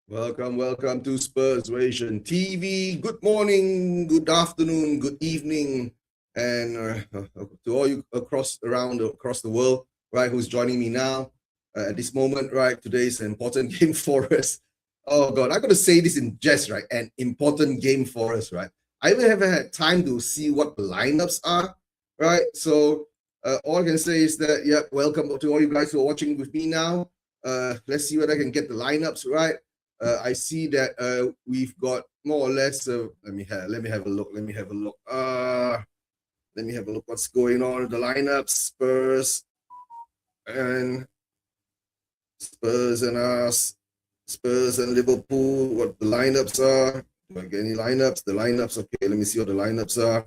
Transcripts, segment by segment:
Welcome to Spurs Ration TV. Good morning, good afternoon, good evening, and to all you across the world, right? Who's joining me now at this moment, right? Today's an important game for us. Oh God, I'm gonna say this in jest, right? An important game for us, right? I even haven't had time to see what the lineups are, right? So all I can say is that, yeah, welcome to all you guys who are watching with me now. Let's see whether I can get the lineups right. I see that we've got more or less. Let me have a look. Let me have a look. What's going on with the lineups. Spurs and us. Spurs and Liverpool. What the lineups are? Do I get any lineups? The lineups. Okay, let me see what the lineups are.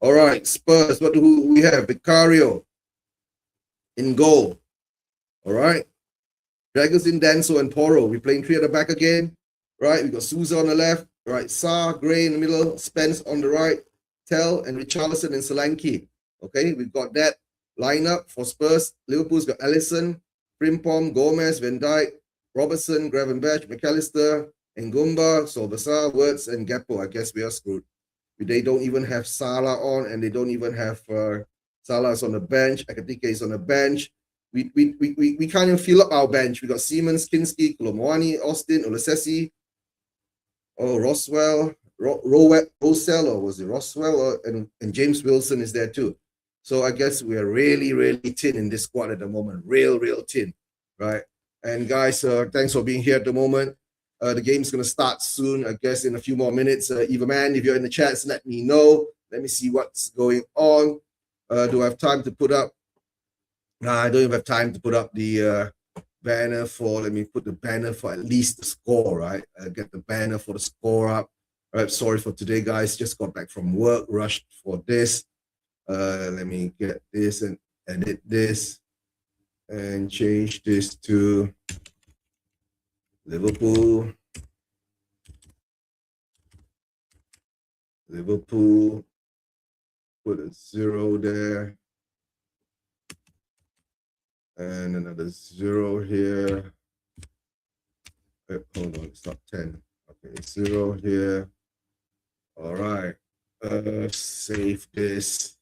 All right, Spurs. What do we have? Vicario in goal. All right. Dragons in Danso and Poro. We're playing three at the back again. Right, we got Souza on the left. Right, Sarr, Gray in the middle. Spence on the right. Tell and Richarlison and Solanke. Okay, we've got that lineup for Spurs. Liverpool's got Alisson, Frimpong, Gomez, Van Dijk, Robertson, Gravenberch, McAllister, Ngumba, Solbasar, Wirtz, and Gakpo. I guess we are screwed. They don't even have Salah on, and they don't even have Salah is on the bench. Ekatike is on the bench. We can't even fill up our bench. We got Siemens, Kinski, Kolomwani, Austin, Olasesi, Roswell, Rosell, or was it Roswell? And James Wilson is there too. So I guess we are really, really thin in this squad at the moment. Real thin, right? And guys, thanks for being here at the moment. The game's going to start soon, I guess in a few more minutes. Everman, if you're in the chats, let me know. Let me see what's going on. Do I have time to put up? I don't even have time to put up the banner for, let me put the banner for at least the score, right? Get the banner for the score up. All right, sorry for today, guys. Just got back from work, rushed for this. Let me get this and edit this and change this to Liverpool. Put a 0 there. And another 0 here. Hold on, it's not 10. Okay, 0 here. All right. Save this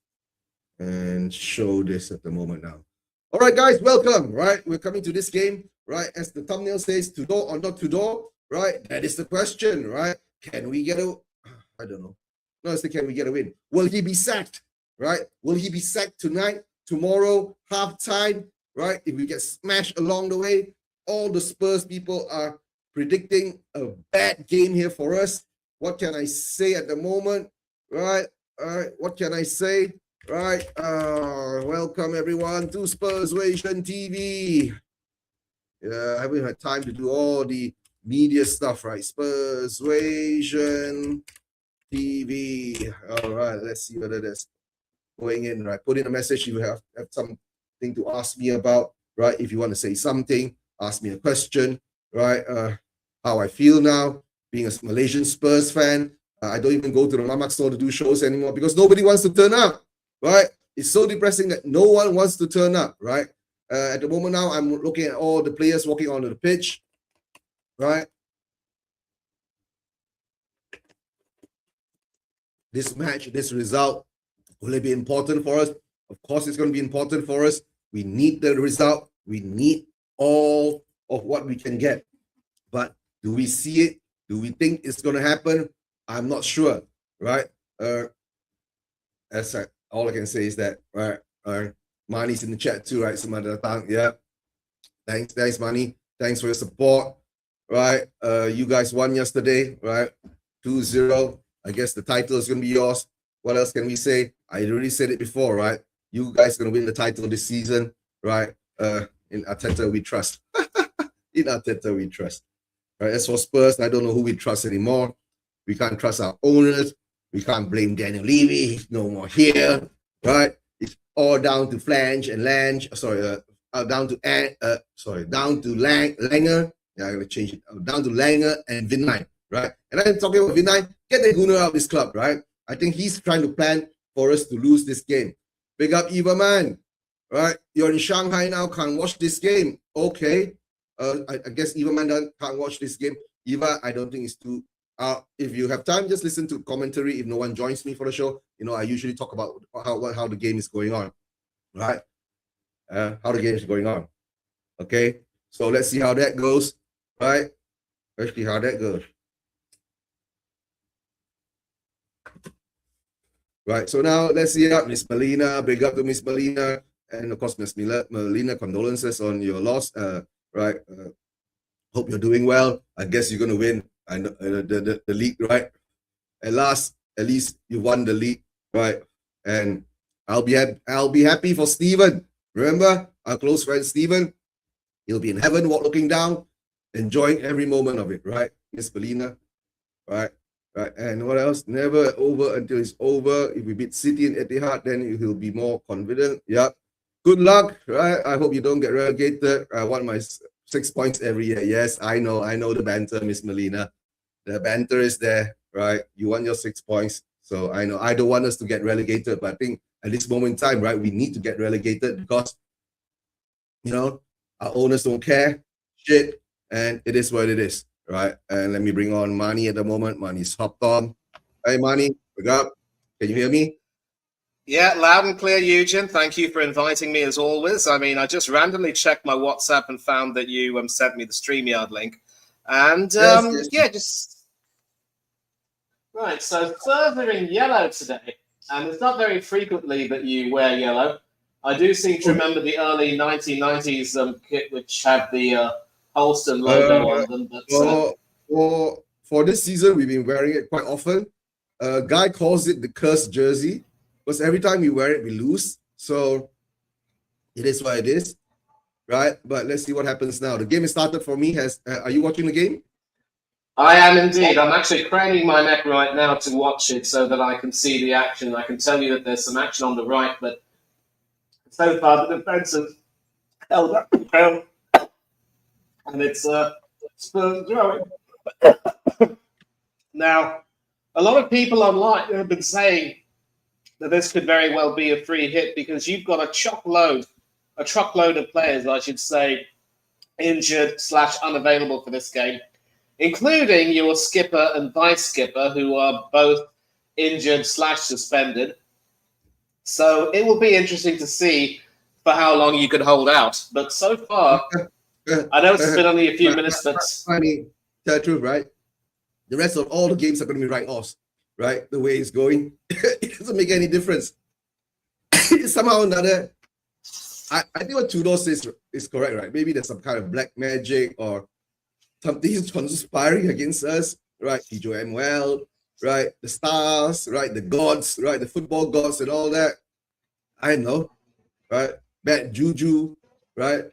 and show this at the moment now. All right, guys, welcome. Right, we're coming to this game. Right, as the thumbnail says, Tudor or not Tudor. Right, that is the question. Right, can we get a? I don't know. No, it's the can we get a win? Will he be sacked? Right, will he be sacked tonight, tomorrow, halftime? Right, if we get smashed along the way, all the Spurs people are predicting a bad game here for us. What can I say at the moment? Right, all right, what can I say? Right, welcome everyone to Spurs Ration TV. Yeah, I haven't had time to do all the media stuff, right? Spurs Ration TV. All right, let's see whether that's going in, right? Put in a message. You have something to ask me about, right? If you want to say something, ask me a question, right? How I feel now, being a Malaysian Spurs fan. I don't even go to the Mamak store to do shows anymore because nobody wants to turn up, right? It's so depressing that no one wants to turn up, right? At the moment now, I'm looking at all the players walking onto the pitch, right? This match, this result, will it be important for us? Of course, it's going to be important for us. We need the result. We need all of what we can get. But do we see it? Do we think it's going to happen? I'm not sure, right? All I can say is that, right? Mani's in the chat too, right? Yeah. Thanks, Mani. Thanks for your support, right? You guys won yesterday, right? 2-0. I guess the title is going to be yours. What else can we say? I already said it before, right? You guys are going to win the title this season, right? In Arteta, we trust. In Arteta, we trust. Right? As for Spurs, I don't know who we trust anymore. We can't trust our owners. We can't blame Daniel Levy. He's no more here, right? It's all down to Flange and Lange. Down to Langer. Yeah, I'm going to change it. Down to Langer and Vinay, right? And I'm talking about Vinay. Get the Gunnar out of this club, right? I think he's trying to plan for us to lose this game. Big up Everman, right? You're in Shanghai now, can't watch this game. Okay. I guess Everman can't watch this game. Eva, I don't think it's too. If you have time, just listen to commentary. If no one joins me for the show, I usually talk about how the game is going on, right? How the game is going on. Okay, so let's see how that goes, right? Let's see how that goes. Right, so now let's see Miss Melina. Big up to Miss Melina, and of course, Miss Melina, condolences on your loss. Right, hope you're doing well. I guess you're gonna win. I know the league, right? At least you won the league, right? And I'll be happy for Steven. Remember our close friend Steven? He'll be in heaven, looking down, enjoying every moment of it, right? Miss Melina, right? Right, and what else? Never over until it's over. If we beat City and Etihad, then he'll be more confident. Yeah. Good luck, right? I hope you don't get relegated. I want my 6 points every year. Yes, I know the banter, Miss Melina. The banter is there, right? You want your 6 points. So I know I don't want us to get relegated, but I think at this moment in time, right, we need to get relegated because our owners don't care. Shit. And it is what it is. Right, and let me bring on Mani at the moment. Mani's hopped on. Hey, Mani, wake up. Can you hear me? Yeah, loud and clear, Eugen. Thank you for inviting me as always. I mean, I just randomly checked my WhatsApp and found that you sent me the StreamYard link. And yes. yeah, just right. So further in yellow today, and it's not very frequently that you wear yellow. I do seem to remember the early 1990s kit, which had the Holston logo on them. But for this season, we've been wearing it quite often. Guy calls it the cursed jersey because every time we wear it, we lose. So it is what it is, right? But let's see what happens now. The game is started for me. Are you watching the game? I am indeed. I'm actually craning my neck right now to watch it so that I can see the action. I can tell you that there's some action on the right, but so far the defense has held up the ground, and it's Spurs throwing. Now, a lot of people online have been saying that this could very well be a free hit because you've got a truckload of players, I should say, injured / unavailable for this game, including your skipper and vice skipper, who are both injured / suspended. So it will be interesting to see for how long you can hold out. But so far, I know it's been only a few minutes, but I mean, tell the truth, right? The rest of all the games are going to be write-offs, right? The way it's going, it doesn't make any difference. Somehow or another, I think what Tudor says is correct, right? Maybe there's some kind of black magic or something is conspiring against us, right? Tijo Emwell, right? The stars, right? The gods, right? The football gods and all that. I know, right? Bad juju, right?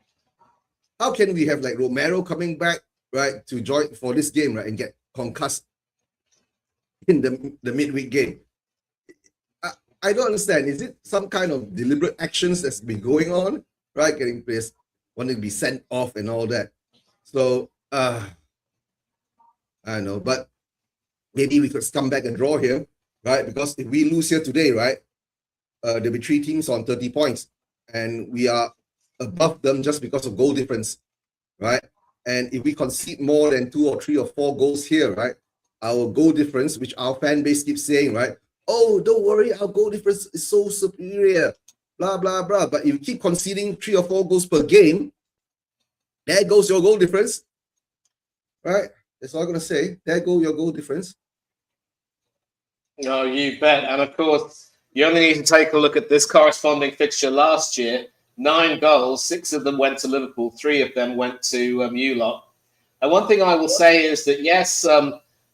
How can we have like Romero coming back, right, to join for this game, right, and get concussed in the midweek game? I don't understand. Is it some kind of deliberate actions that's been going on, right? Getting players wanting to be sent off and all that. So I don't know, but maybe we could come back and draw here, right? Because if we lose here today, right, there'll be 3 teams on 30 points, and we are above them just because of goal difference, right? And if we concede more than 2 or 3 or 4 goals here, right, our goal difference, which our fan base keeps saying, right, oh, don't worry, our goal difference is so superior, blah, blah, blah. But if you keep conceding 3 or 4 goals per game, there goes your goal difference, right? That's all I'm going to say. There goes your goal difference. Oh, you bet. And of course, you only need to take a look at this corresponding fixture last year. 9 goals, 6 of them went to Liverpool, 3 of them went to you lot. And one thing I will say is that, yes,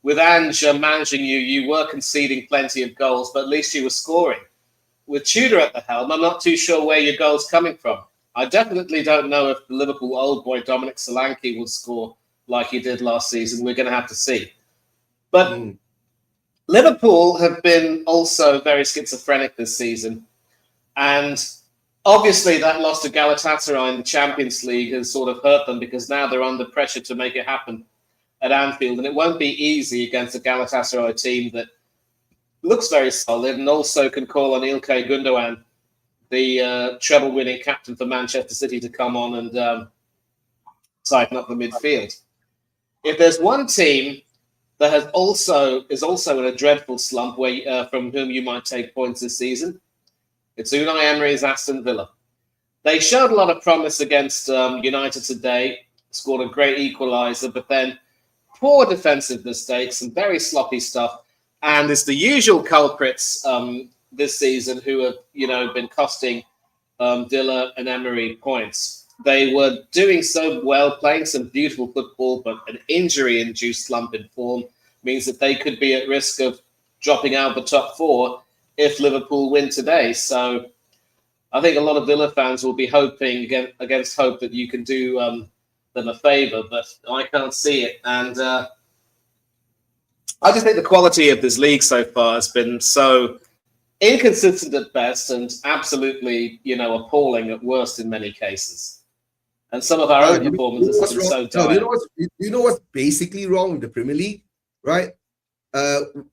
with Ange managing you, you were conceding plenty of goals, but at least you were scoring. With Tudor at the helm, I'm not too sure where your goal's coming from. I definitely don't know if the Liverpool old boy Dominic Solanke will score like he did last season. We're going to have to see. But Liverpool have been also very schizophrenic this season. And obviously that loss to Galatasaray in the Champions League has sort of hurt them because now they're under pressure to make it happen at Anfield. And it won't be easy against a Galatasaray team that looks very solid and also can call on Ilkay Gundogan, the treble-winning captain for Manchester City, to come on and tighten up the midfield. if there's one team that is also in a dreadful slump from whom you might take points this season, it's Unai Emery's Aston Villa. They showed a lot of promise against United today, scored a great equaliser, but then poor defensive mistakes and very sloppy stuff. And it's the usual culprits this season who have, been costing Villa and Emery points. They were doing so well, playing some beautiful football, but an injury-induced slump in form means that they could be at risk of dropping out of the top four if Liverpool win today. So I think a lot of Villa fans will be hoping against hope that you can do them a favour, but I can't see it. And I just think the quality of this league so far has been so inconsistent at best and absolutely, appalling at worst in many cases. And some of our own performances have been so dire. You know what's basically wrong with the Premier League, right?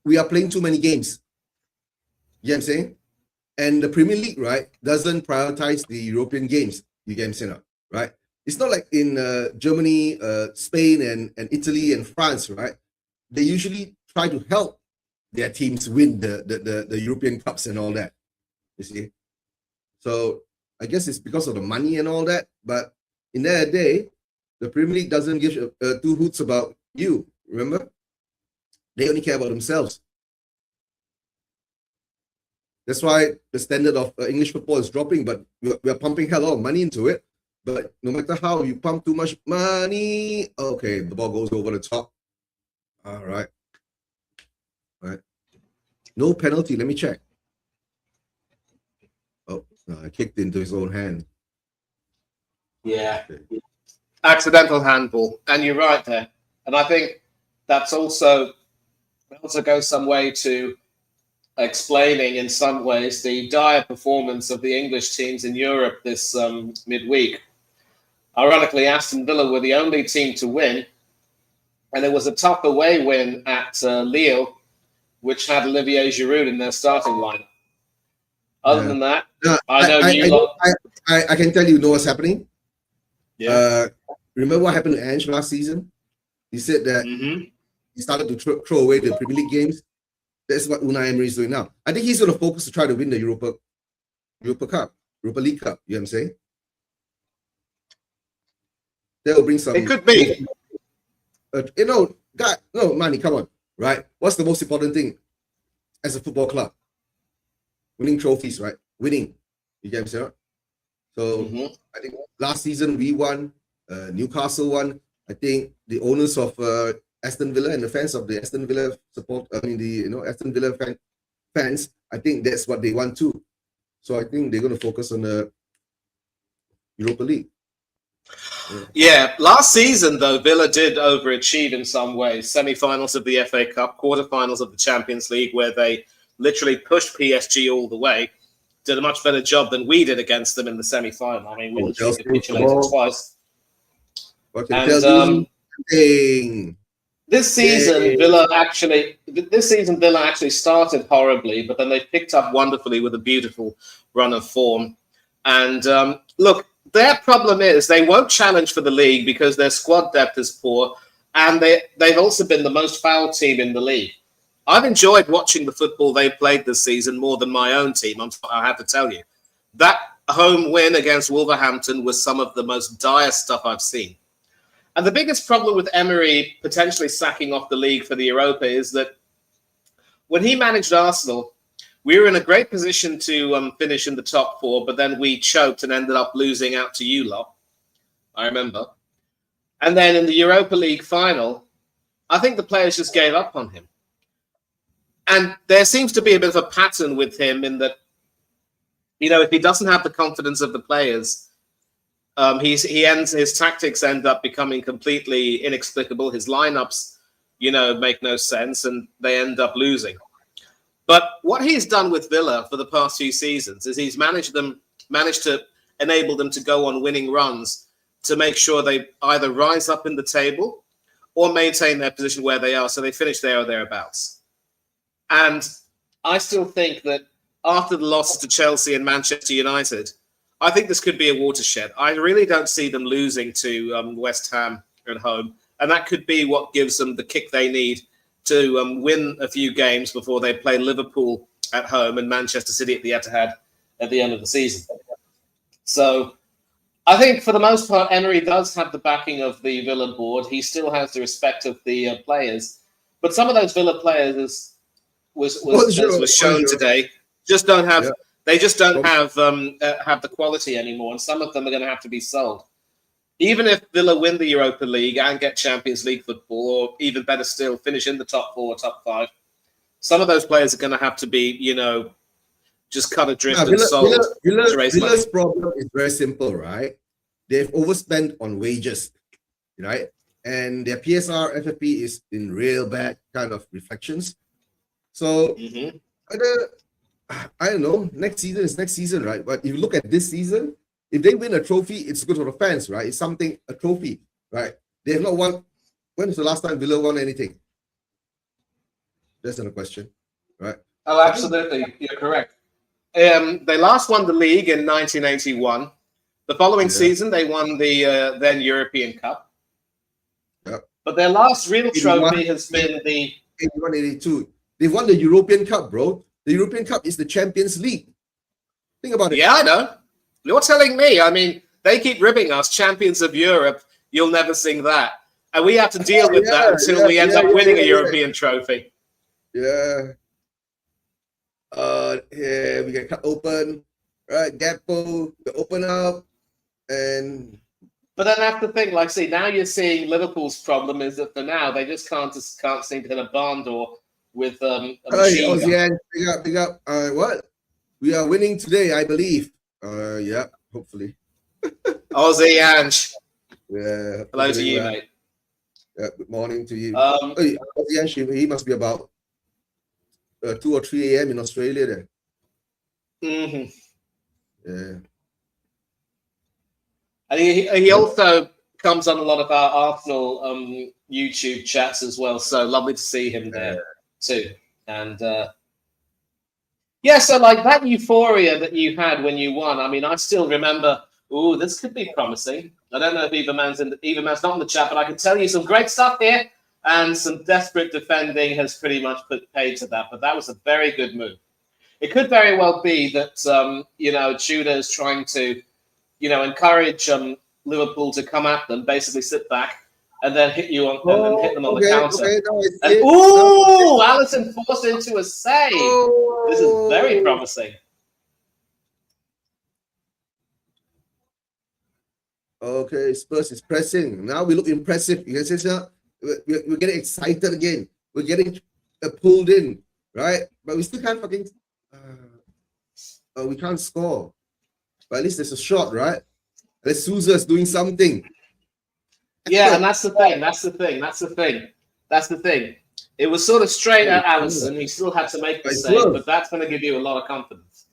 We are playing too many games. You know what I'm saying? And the Premier League, right, doesn't prioritize the European games. You get what I'm saying, right? It's not like in Germany, Spain, and Italy and France, right? They usually try to help their teams win the European Cups and all that. You see? So I guess it's because of the money and all that. But in that day, the Premier League doesn't give two hoots about you. Remember? They only care about themselves. That's why the standard of English football is dropping, but we are pumping hell of money into it. But no matter how you pump too much money, okay, the ball goes over the top. All right. No penalty. Let me check. Oh, no, I kicked into his own hand. Yeah. Okay. Accidental handball. And you're right there. And I think that's also goes some way to explaining in some ways the dire performance of the English teams in Europe this midweek. Ironically, Aston Villa were the only team to win, and it was a tough away win at Lille, which had Olivier Giroud in their starting lineup. Other than that, I can tell you know what's happening. Yeah. Remember what happened to Ange last season? He said that he started to throw away the Premier League games. That's what Unai Emery is doing now. I think he's going to focus to try to win the Europa League Cup. You know what I'm saying? That will bring some. It could be. Manny, come on, right? What's the most important thing as a football club? Winning trophies, right? Winning. You get what I'm saying? So I think last season we won, Newcastle won. I think the owners of Aston Villa and the fans of the Aston Villa Aston Villa fans, I think that's what they want too. So I think they're going to focus on the Europa League. Yeah, last season though, Villa did overachieve in some ways. Semi-finals of the FA Cup, quarter-finals of the Champions League, where they literally pushed PSG all the way. Did a much better job than we did against them in the semi-final. I mean, we literally capitulated twice. This season, Villa actually started horribly, but then they picked up wonderfully with a beautiful run of form. And look, their problem is they won't challenge for the league because their squad depth is poor, and they've also been the most fouled team in the league. I've enjoyed watching the football they played this season more than my own team, I have to tell you. That home win against Wolverhampton was some of the most dire stuff I've seen. And the biggest problem with Emery potentially sacking off the league for the Europa is that when he managed Arsenal, we were in a great position to finish in the top four, but then we choked and ended up losing out to you lot. I remember. And then in the Europa League final, I think the players just gave up on him. And there seems to be a bit of a pattern with him in that, if he doesn't have the confidence of the players, his tactics end up becoming completely inexplicable. His lineups, make no sense, and they end up losing. But what he's done with Villa for the past few seasons is he's managed to enable them to go on winning runs to make sure they either rise up in the table or maintain their position where they are, so they finish there or thereabouts. And I still think that after the losses to Chelsea and Manchester United, I think this could be a watershed. I really don't see them losing to West Ham at home and that could be what gives them the kick they need to win a few games before they play Liverpool at home and Manchester City at the Etihad at the end of the season. So I think for the most part, Emery does have the backing of the Villa board. He still has the respect of the players, but some of those Villa players was shown today just don't have they just don't have the quality anymore, and some of them are going to have to be sold. Even if Villa win the Europa League and get Champions League football, or even better still, finish in the top 4, top 5, some of those players are going to have to be, just cut adrift and sold. Villa's problem is very simple, right? They've overspent on wages, right? And their PSR, FFP is in real bad kind of reflections. So, I don't know, next season is next season, right? But if you look at this season, if they win a trophy, it's good for the fans, right? It's a trophy, right? They have not won. When was the last time Villa won anything? That's not a question, right? Oh, absolutely. You're correct. They last won the league in 1981. The following season, they won the then European Cup. Yep. But their last real trophy has been the 81-82. They won the European Cup, bro. The European Cup is the Champions League. Think about it. Yeah, I know. You're telling me. I mean, they keep ribbing us, champions of Europe. You'll never sing that. And we have to deal with that until we end up winning a European trophy. Yeah. Here we get cut open. Right, Gakpo, they open up. But then that's the thing. Like, see, now you're seeing Liverpool's problem is that for now, they just can't seem to hit a barn door with a machine gun. Big up. What? We are winning today, I believe. Yeah, hopefully. Aussie Ange. Yeah. Hello to you, mate. Yeah, good morning to you. Aussie Ange, he must be about 2 or 3 a.m. in Australia there. Mm-hmm. Yeah. And he also comes on a lot of our Arsenal YouTube chats as well. So lovely to see him there too. And so like that euphoria that you had when you won. I mean, I still remember. Ooh, this could be promising. I don't know if Everman's not in the chat, but I can tell you some great stuff here, and some desperate defending has pretty much put paid to that. But that was a very good move. It could very well be that Tudor is trying to encourage Liverpool to come at them, basically sit back and then hit you on and then hit them on the counter. Alisson forced into a save. This is very promising. Okay, Spurs is pressing. Now we look impressive. You can say, sir, we're getting excited again. We're getting pulled in, right? But we still can't fucking. We can't score. But at least there's a shot, right? Let's Sousa's doing something. Yeah, and that's the thing. It was sort of straight at Alisson. He still had to make the save, but that's going to give you a lot of confidence.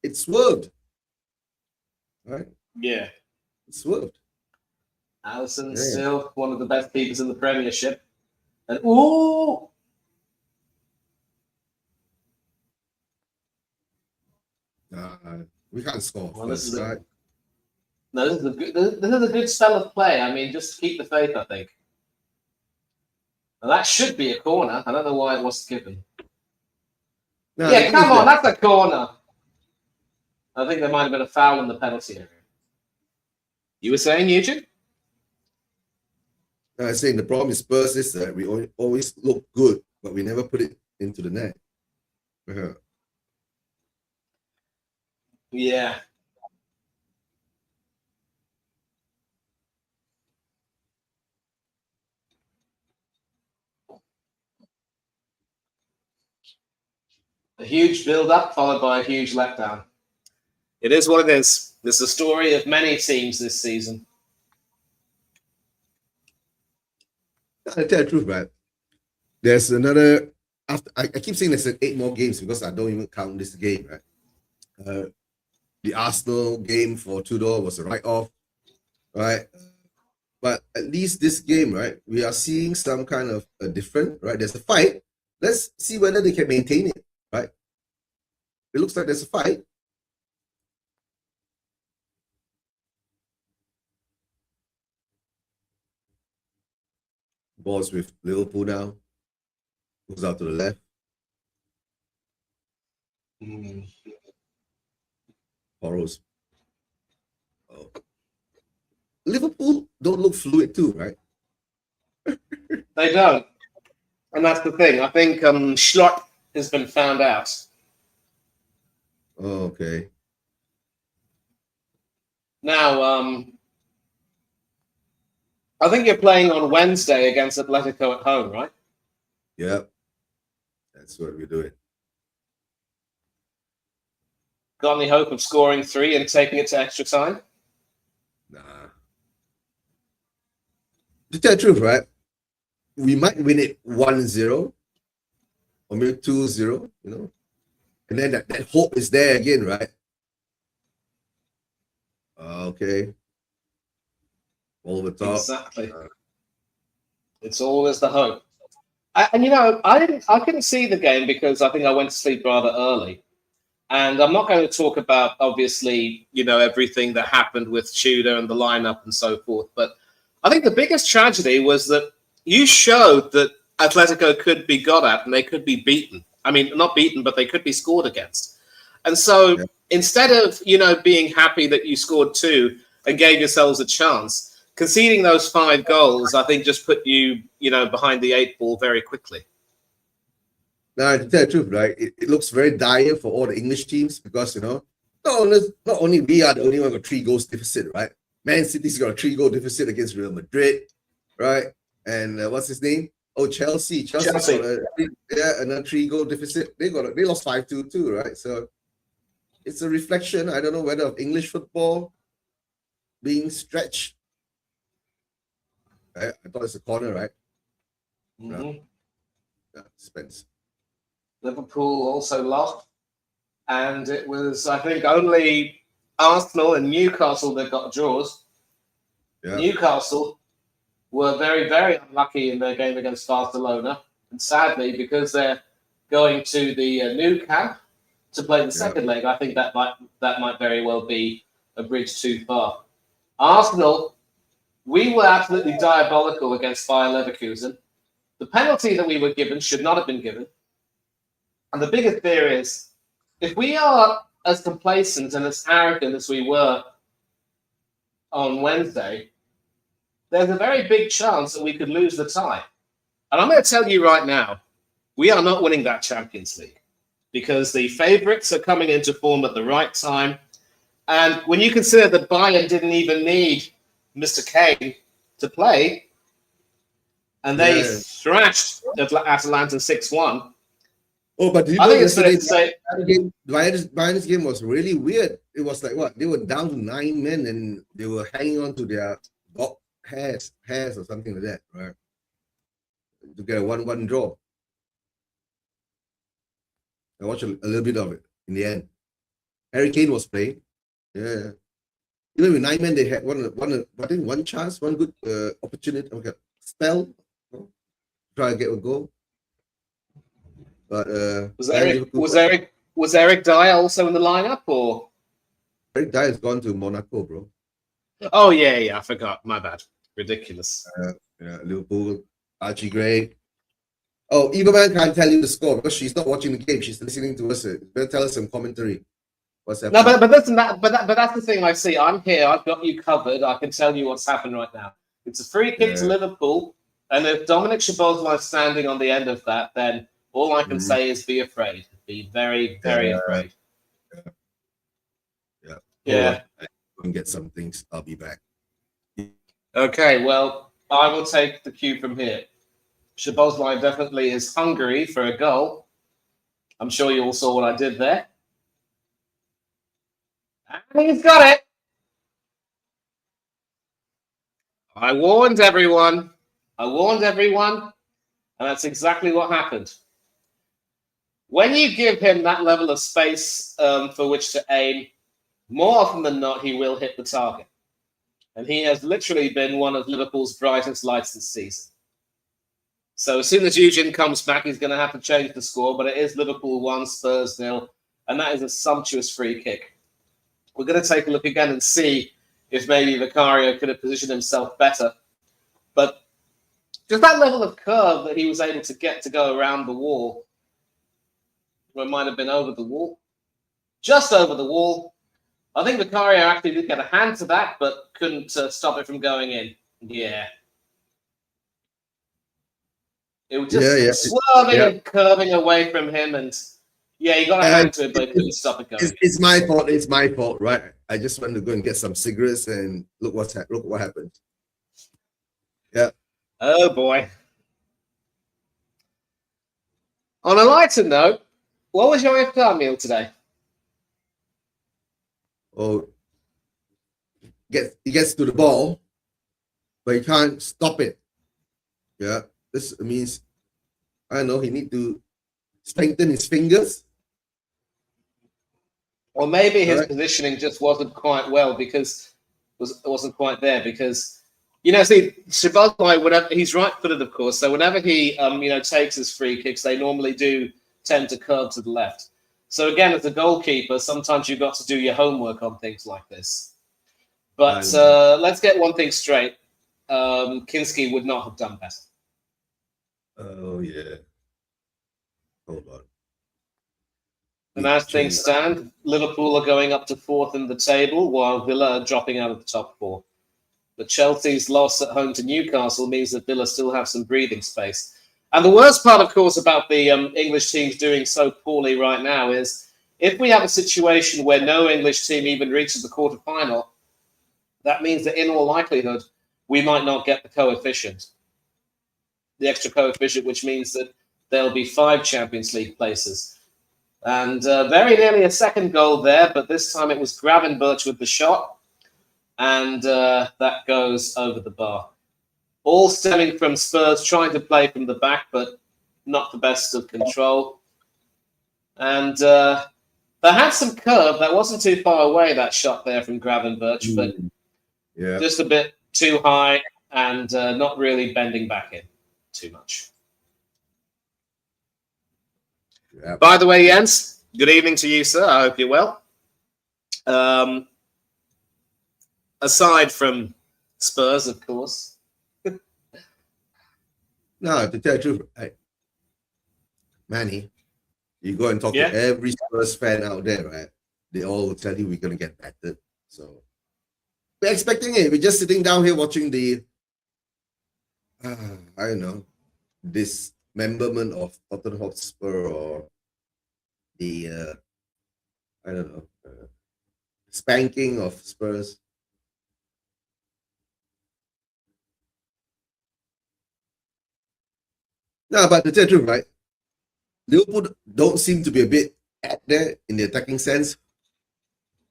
It swerved. Right? Yeah. It swerved. Alisson still one of the best keepers in the Premiership. And we can't score. Well, this is a good spell of play. I mean, just keep the faith, I think. And that should be a corner. I don't know why it wasn't given. No, yeah, come on, that's a corner. I think there might have been a foul in the penalty area. You were saying, Eugene? I was saying the problem is Spurs is that we always look good, but we never put it into the net. Yeah. A huge build-up followed by a huge letdown. It is what it is. This is the story of many teams this season. I tell the truth, right? There's another. After I keep saying there's 8 more games because I don't even count this game, right? The Arsenal game for Tudor was a write-off, right? But at least this game, right? We are seeing some kind of a different, right? There's a fight. Let's see whether they can maintain it, right? It looks like there's a fight. Ball's with Liverpool now. Goes out to the left. Borrows. Oh. Liverpool don't look fluid too, right? They don't. And that's the thing. I think Schlott has been found out. Oh, okay. Now, I think you're playing on Wednesday against Atletico at home, right? Yep. That's what we're doing. Got any hope of scoring 3 and taking it to extra time? Nah. To tell the truth, right? We might win it 1-0 or maybe 2-0, you know? And then that hope is there again, right? Okay. Over the top. Exactly. It's always the hope. And you know, I couldn't see the game because I think I went to sleep rather early. And I'm not going to talk about, obviously, you know, everything that happened with Tudor and the lineup and so forth. But I think the biggest tragedy was that you showed that Atletico could be got at and they could be beaten. I mean, not beaten, but they could be scored against. And so instead of, you know, being happy that you scored 2 and gave yourselves a chance, conceding those 5 goals, I think just put you, you know, behind the 8 ball very quickly. Now, to tell the truth, right, it looks very dire for all the English teams because, you know, not only we are the only one with 3 goals deficit, right? Man City's got a 3-goal deficit against Real Madrid, right? And what's his name? Oh, Chelsea. Chelsea. Got another 3-goal deficit. They lost 5-2 too, right? So it's a reflection. I don't know whether of English football being stretched. I thought it's a corner, right? Mm-hmm. Spence. Liverpool also lost. And it was, I think, only Arsenal and Newcastle that got draws. Yeah. Newcastle were very, very unlucky in their game against Barcelona. And sadly, because they're going to the Nou Camp to play the second leg, I think that might very well be a bridge too far. Arsenal, we were absolutely diabolical against Bayer Leverkusen. The penalty that we were given should not have been given. And the biggest fear is, if we are as complacent and as arrogant as we were on Wednesday, there's a very big chance that we could lose the tie. And I'm going to tell you right now, we are not winning that Champions League because the favourites are coming into form at the right time. And when you consider that Bayern didn't even need Mr. Kane to play, and they thrashed Atalanta 6-1. Oh, but I think yesterday Bayern's game was really weird. It was like what? They were down to 9 men and they were hanging on to their hairs or something like that, right? To get a 1-1 draw. I watched a little bit of it in the end. Harry Kane was playing. Yeah. Even with 9 men, they had one chance, one good opportunity, spell, try to get a goal. But was Eric Dyer also in the lineup, or Eric Dyer's gone to Monaco, bro? Oh yeah, I forgot. My bad. Ridiculous. Liverpool, Archie Gray. Oh, Eva Man can't tell you the score because she's not watching the game. She's listening to us. Better tell us some commentary. What's happening? No, but that's the thing I see. I'm here. I've got you covered. I can tell you what's happened right now. It's a free kick to Liverpool, and if Dominic Szoboszlai is standing on the end of that, then all I can say is be afraid. Be very, very afraid. Yeah. I can get some things. I'll be back. Okay, well, I will take the cue from here. Szoboszlai definitely is hungry for a goal. I'm sure you all saw what I did there. And he's got it. I warned everyone. And that's exactly what happened. When you give him that level of space for which to aim, more often than not, he will hit the target. And he has literally been one of Liverpool's brightest lights this season. So as soon as Eugene comes back, he's going to have to change the score, but it is Liverpool 1, Spurs 0, and that is a sumptuous free kick. We're going to take a look again and see if maybe Vicario could have positioned himself better. But just that level of curve that he was able to get to go around the wall. Or it might have been over the wall. Just over the wall. I think Vicario actually did get a hand to that, but couldn't stop it from going in. Yeah. It was just swerving and curving away from him, and yeah, he got a hand to it, but he couldn't stop it going. It's my fault. It's my fault, right? I just wanted to go and get some cigarettes, and look what happened. Yeah. Oh boy. On a lighter note, what was your iftar meal today? Oh, he gets to the ball, but he can't stop it. Yeah, this means I don't know. He need to strengthen his fingers. Or maybe his positioning just wasn't quite well because wasn't quite there because see Shabazz, whenever he's right-footed, of course, so whenever he takes his free kicks, they normally do tend to curve to the left. So again, as a goalkeeper, sometimes you've got to do your homework on things like this. But let's get one thing straight: Kinski would not have done better. Oh yeah. Hold on. And as things stand, Liverpool are going up to 4th in the table, while Villa are dropping out of the top 4. But Chelsea's loss at home to Newcastle means that Villa still have some breathing space. And the worst part, of course, about the English teams doing so poorly right now is if we have a situation where no English team even reaches the quarterfinal, that means that in all likelihood, we might not get the coefficient, the extra coefficient, which means that there'll be 5 Champions League places. And very nearly a second goal there, but this time it was Gravenberch with the shot. And that goes over the bar. All stemming from Spurs trying to play from the back, but not the best of control. And they had some curve. That wasn't too far away, that shot there from Gravenberch, but just a bit too high and not really bending back in too much. Yep. By the way, Jens, good evening to you, sir. I hope you're well. Aside from Spurs, of course. No, to tell the truth, Manny, you go and talk to every Spurs fan out there, right? They all will tell you we're going to get battered. So we're expecting it. We're just sitting down here watching the, I don't know, dismemberment of Tottenham Hotspur or the, I don't know, spanking of Spurs. No, but to tell the truth, right? Liverpool don't seem to be a bit at there in the attacking sense.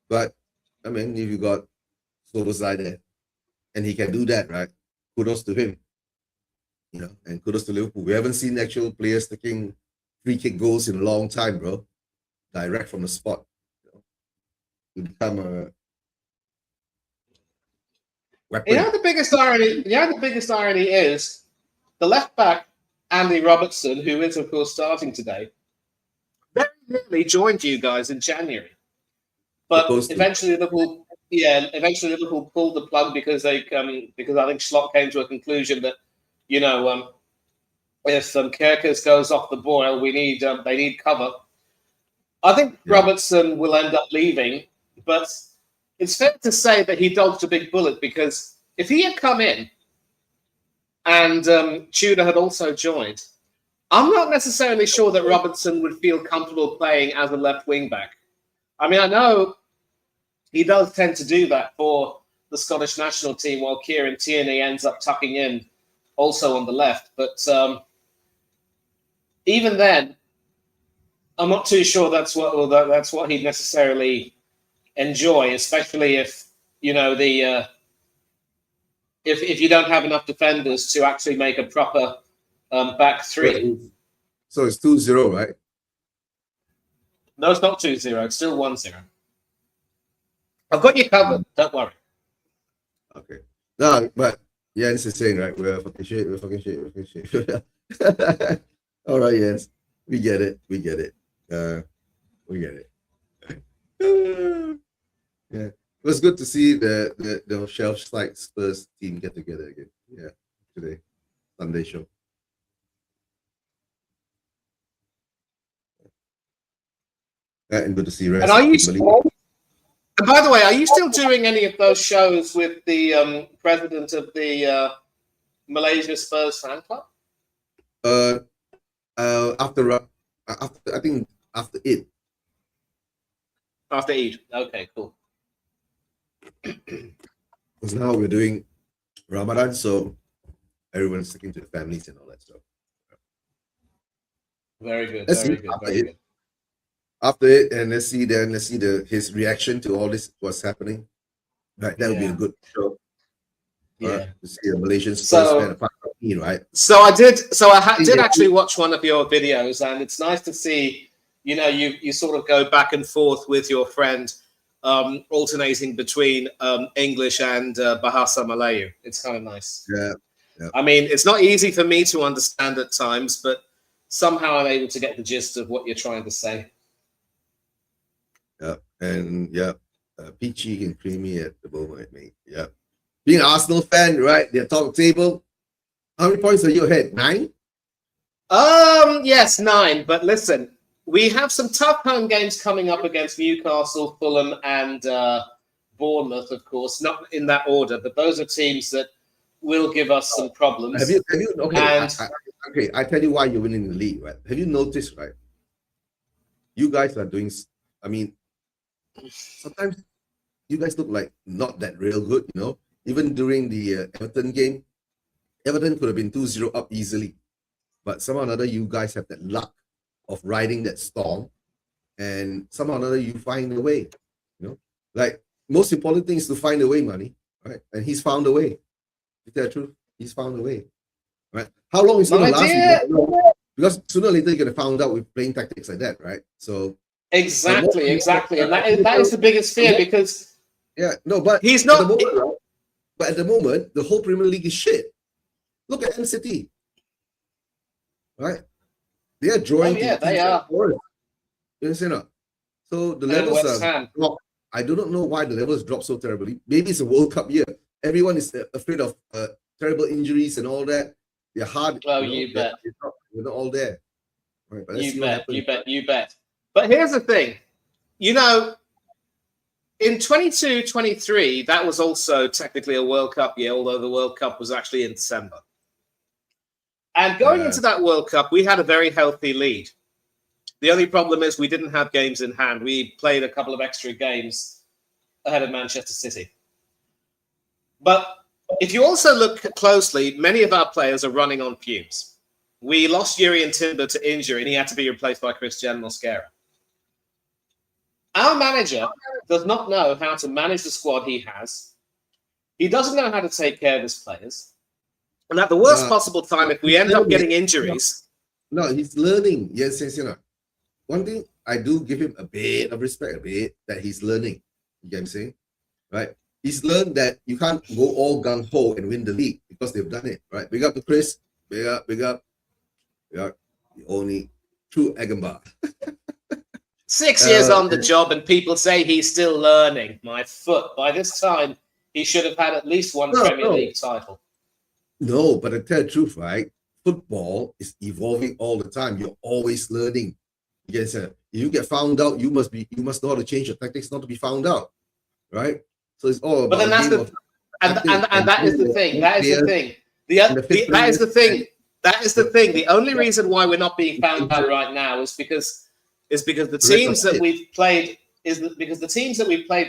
But, I mean, if you got Solskjaer there, and he can do that, right? Kudos to him. And kudos to Liverpool. We haven't seen actual players taking free kick goals in a long time, bro. Direct from the spot. To become a weapon. The biggest irony is the left back, Andy Robertson, who is, of course, starting today, very nearly joined you guys in January. But eventually Liverpool pulled the plug because I think Slot came to a conclusion that, if Kerkers goes off the boil, they need cover. I think Robertson will end up leaving, but it's fair to say that he dodged a big bullet because if he had come in and Tudor had also joined, I'm not necessarily sure that Robertson would feel comfortable playing as a left wing back. I mean, I know he does tend to do that for the Scottish national team while Kieran Tierney ends up tucking in also on the left. But even then, I'm not too sure that's what he'd necessarily enjoy, especially if if you don't have enough defenders to actually make a proper back three. So it's 2-0, right? No, it's not 2-0. It's still 1-0. I've got you covered. Don't worry. Okay. No, but Jens is saying, right, we're fucking shit. All right, Jens. We get it. We get it. Yeah. It was good to see the shelf side Spurs team get together again. Yeah, today. Sunday show. And good to see. And are you? And by the way, are you still doing any of those shows with the president of the Malaysia Spurs fan club? After I think after Eid. After Eid. Okay, cool. Because now we're doing Ramadan, so everyone's sticking to the families and all that stuff. Very good. Let's Very see good. after Very it. good. After it, and let's see his reaction to all this, what's happening. Right, that would be a good show. Yeah. Right, to see a Malaysian Spurs fan apart from me, right? So I did. So I did actually watch one of your videos, and it's nice to see. You know, you sort of go back and forth with your friend, alternating between English and Bahasa Melayu. It's kind of nice. Yeah. I mean, it's not easy for me to understand at times, but somehow I'm able to get the gist of what you're trying to say. Yeah, and peachy and creamy at the moment, mate. Yeah, being an Arsenal fan, right? Their top table. How many points are you ahead? 9? Yes, 9. But listen, we have some tough home games coming up against Newcastle, Fulham, and Bournemouth, of course. Not in that order, but those are teams that will give us some problems. Have you? Okay, okay. I tell you why you're winning the league, right? Have you noticed, right? You guys are doing. I mean, sometimes you guys look like not that real good, you know. Even during the Everton game, Everton could have been 2-0 up easily, but somehow or another you guys have that luck of riding that storm, and somehow or another you find a way, you know. Like, most important thing is to find a way, money, right? And he's found a way. Is that true? He's found a way, right? How long is it going to last? Because sooner or later you're going to find out with playing tactics like that, right? So exactly, and that is the biggest fear, because but he's not. At the moment, right? But at the moment, the whole Premier League is shit. Look at Man City, right? They are drawing. They are. You understand? Not? So the levels are dropped. I do not know why the levels dropped so terribly. Maybe it's a World Cup year. Everyone is afraid of terrible injuries and all that. They're hard. Oh, you bet. We're not all there. Right, but You bet. But here's the thing. You know, in 22-23, that was also technically a World Cup year, although the World Cup was actually in December. And going into that World Cup, we had a very healthy lead. The only problem is we didn't have games in hand. We played a couple of extra games ahead of Manchester City. But if you also look closely, many of our players are running on fumes. We lost Jurrien Timber to injury, and he had to be replaced by Cristiano Mosquera. Our manager does not know how to manage the squad he has. He doesn't know how to take care of his players. And at the worst possible time, if we end up getting injuries... No, he's learning. Yes, you know. One thing, I do give him a bit of respect, that he's learning. You get what I'm saying? Right? He's learned that you can't go all gung-ho and win the league because they've done it, right? Big up to Chris. Big up. We are the only true Agamba. 6 years on the job, and people say he's still learning. My foot. By this time, he should have had at least one Premier League title. No, but to tell the truth, right? Football is evolving all the time. You're always learning. Yes, if you get found out, you must know how to change your tactics not to be found out, right? So it's all about. But then that's the and that is the thing. That is the thing. That is the thing. That is the thing. The only reason why we're not being found out right now is because the teams that we've played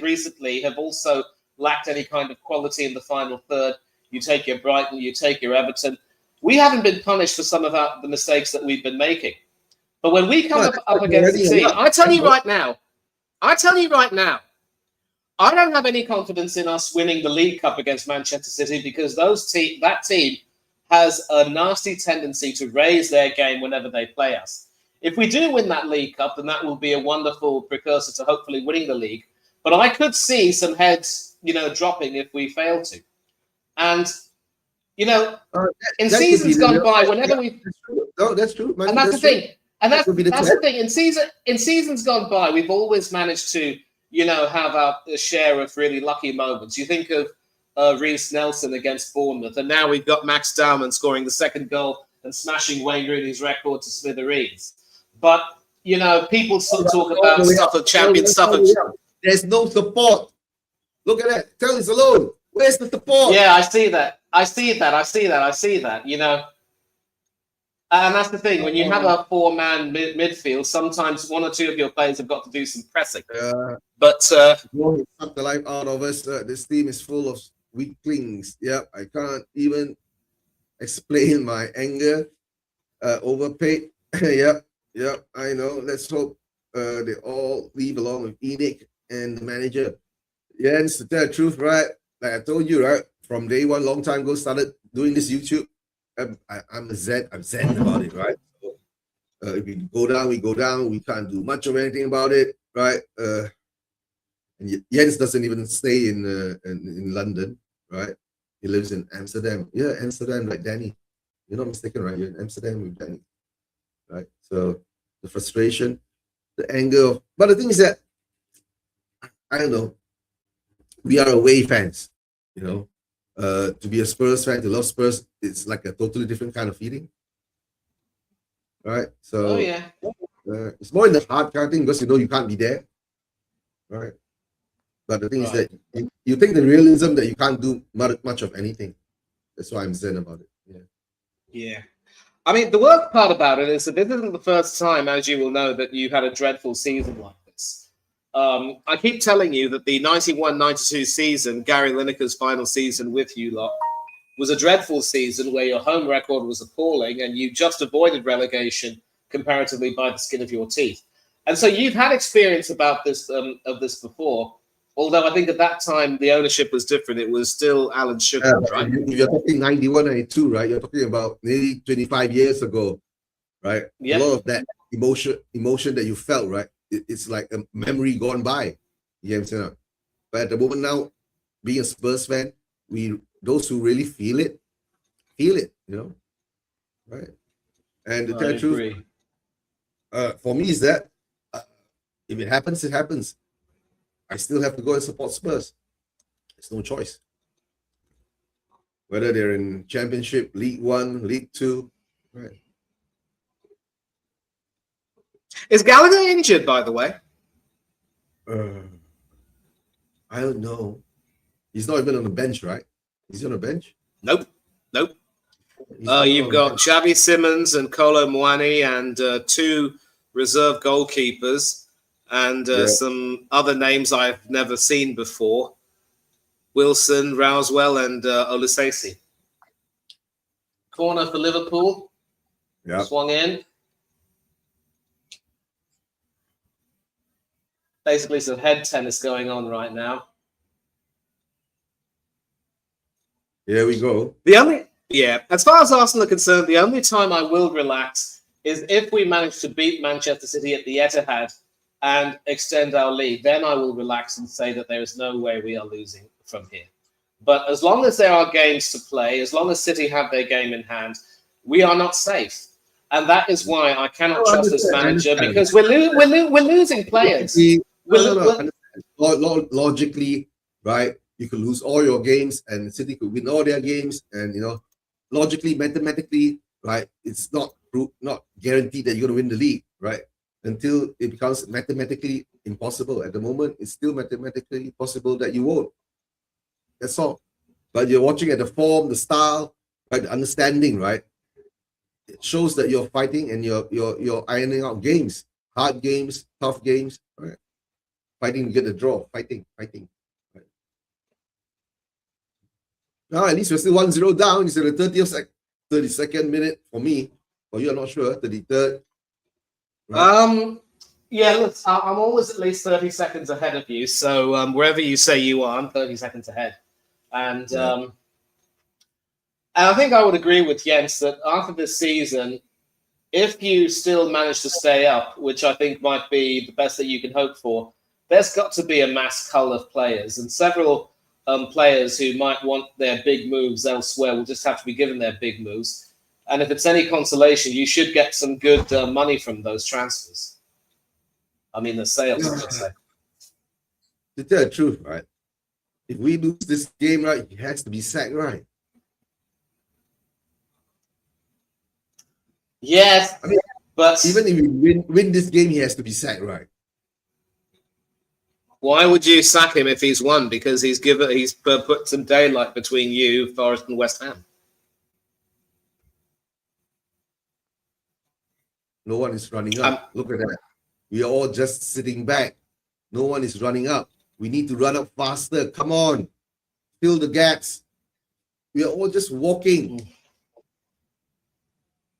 recently have also lacked any kind of quality in the final third. You take your Brighton, you take your Everton. We haven't been punished for some of the mistakes that we've been making. But when we come up against the team, I tell you right now, I don't have any confidence in us winning the League Cup against Manchester City, because that team has a nasty tendency to raise their game whenever they play us. If we do win that League Cup, then that will be a wonderful precursor to hopefully winning the league. But I could see some heads, dropping if we fail to. And, in seasons gone by, whenever we... No, that's true. Man, and that's the thing. And that's the thing. In seasons gone by, we've always managed to, have a share of really lucky moments. You think of Reece Nelson against Bournemouth, and now we've got Max Dowman scoring the second goal and smashing Wayne Rooney's record to smithereens. But you know, people talk about stuff of champions, stuff of. There's no support. Look at that. Tell us alone. Where's the support? Yeah, I see that. You know, and that's the thing. When you have a four-man midfield, sometimes one or two of your players have got to do some pressing. But suck the life out of us. This team is full of weaklings. Yeah, I can't even explain my anger. Overpaid. Yep, I know. Let's hope they all leave along with Enoch and the manager. Jens, to tell the truth, right? Like I told you, right? From day one, long time ago, started doing this YouTube. I'm zen about it, right? So, if we go down, we go down. We can't do much of anything about it, right? And Jens doesn't even stay in London, right? He lives in Amsterdam. Yeah, Amsterdam, like Danny. You're not mistaken, right? You're in Amsterdam with Danny, right? So the frustration, the anger. But the thing is that, I don't know, we are away fans, you know. To be a Spurs fan, to love Spurs, it's like a totally different kind of feeling, right? So it's more in the heart kind of thing because you know you can't be there, right? But the thing is that you take the realism that you can't do much of anything. That's why I'm zen about it. Yeah. I mean, the worst part about it is that this isn't the first time, as you will know, that you've had a dreadful season like this. I keep telling you that the 91-92 season, Gary Lineker's final season with you lot, was a dreadful season where your home record was appalling and you just avoided relegation comparatively by the skin of your teeth. And so you've had experience about this of this before. Although I think at that time the ownership was different. It was still Alan Sugar, right? You're talking 91, 92, right? You're talking about nearly 25 years ago, right? Yeah. A lot of that emotion that you felt, right? It's like a memory gone by. You know what I'm saying? But at the moment now, being a Spurs fan, those who really feel it, you know, right? And to tell the truth, for me is that if it happens, it happens. I still have to go and support Spurs. It's no choice. Whether they're in Championship, League One, League Two, right? Is Gallagher injured, by the way? I don't know. He's not even on the bench, right? He's on the bench? Nope. You've got Xavi Simmons and Kolo Muani and two reserve goalkeepers and some other names I've never seen before. Wilson, Rousewell, and Olusesi. Corner for Liverpool. Yeah. Swung in. Basically some head tennis going on right now. Here we go. As far as Arsenal are concerned, the only time I will relax is if we manage to beat Manchester City at the Etihad and extend our lead. Then I will relax and say that there is no way we are losing from here. But as long as there are games to play, as long as City have their game in hand, we are not safe. And that is why I cannot trust this manager, because we're losing players. Logically, right? You could lose all your games and City could win all their games. And, you know, logically, mathematically, right? It's not guaranteed that you're going to win the league, right? Until it becomes mathematically impossible. At the moment, it's still mathematically possible that you won't. That's all. But you're watching at the form, the style, right? The understanding, right? It shows that you're fighting and you're ironing out games, hard games, tough games, right? Fighting to get the draw, fighting. Right? Now at least we're still 1-0 down. It's in the 32nd minute for me. For you, I'm not sure. 33rd. Right? Look, I'm always at least 30 seconds ahead of you. So wherever you say you are, I'm 30 seconds ahead. And I think I would agree with Jens that after this season, if you still manage to stay up, which I think might be the best that you can hope for, there's got to be a mass cull of players. And several players who might want their big moves elsewhere will just have to be given their big moves. And if it's any consolation, you should get some good money from those transfers. I mean, the sales, I should say. To tell the truth, right? If we lose this game, right, he has to be sacked, right? Yes, I mean, but even if we win this game, he has to be sacked, right? why would you sack him if he's won? Because he's put some daylight between you, Forest, and West Ham. No one is running up. Look at that. We are all just sitting back. No one is running up. We need to run up faster. Come on. Fill the gaps. We are all just walking.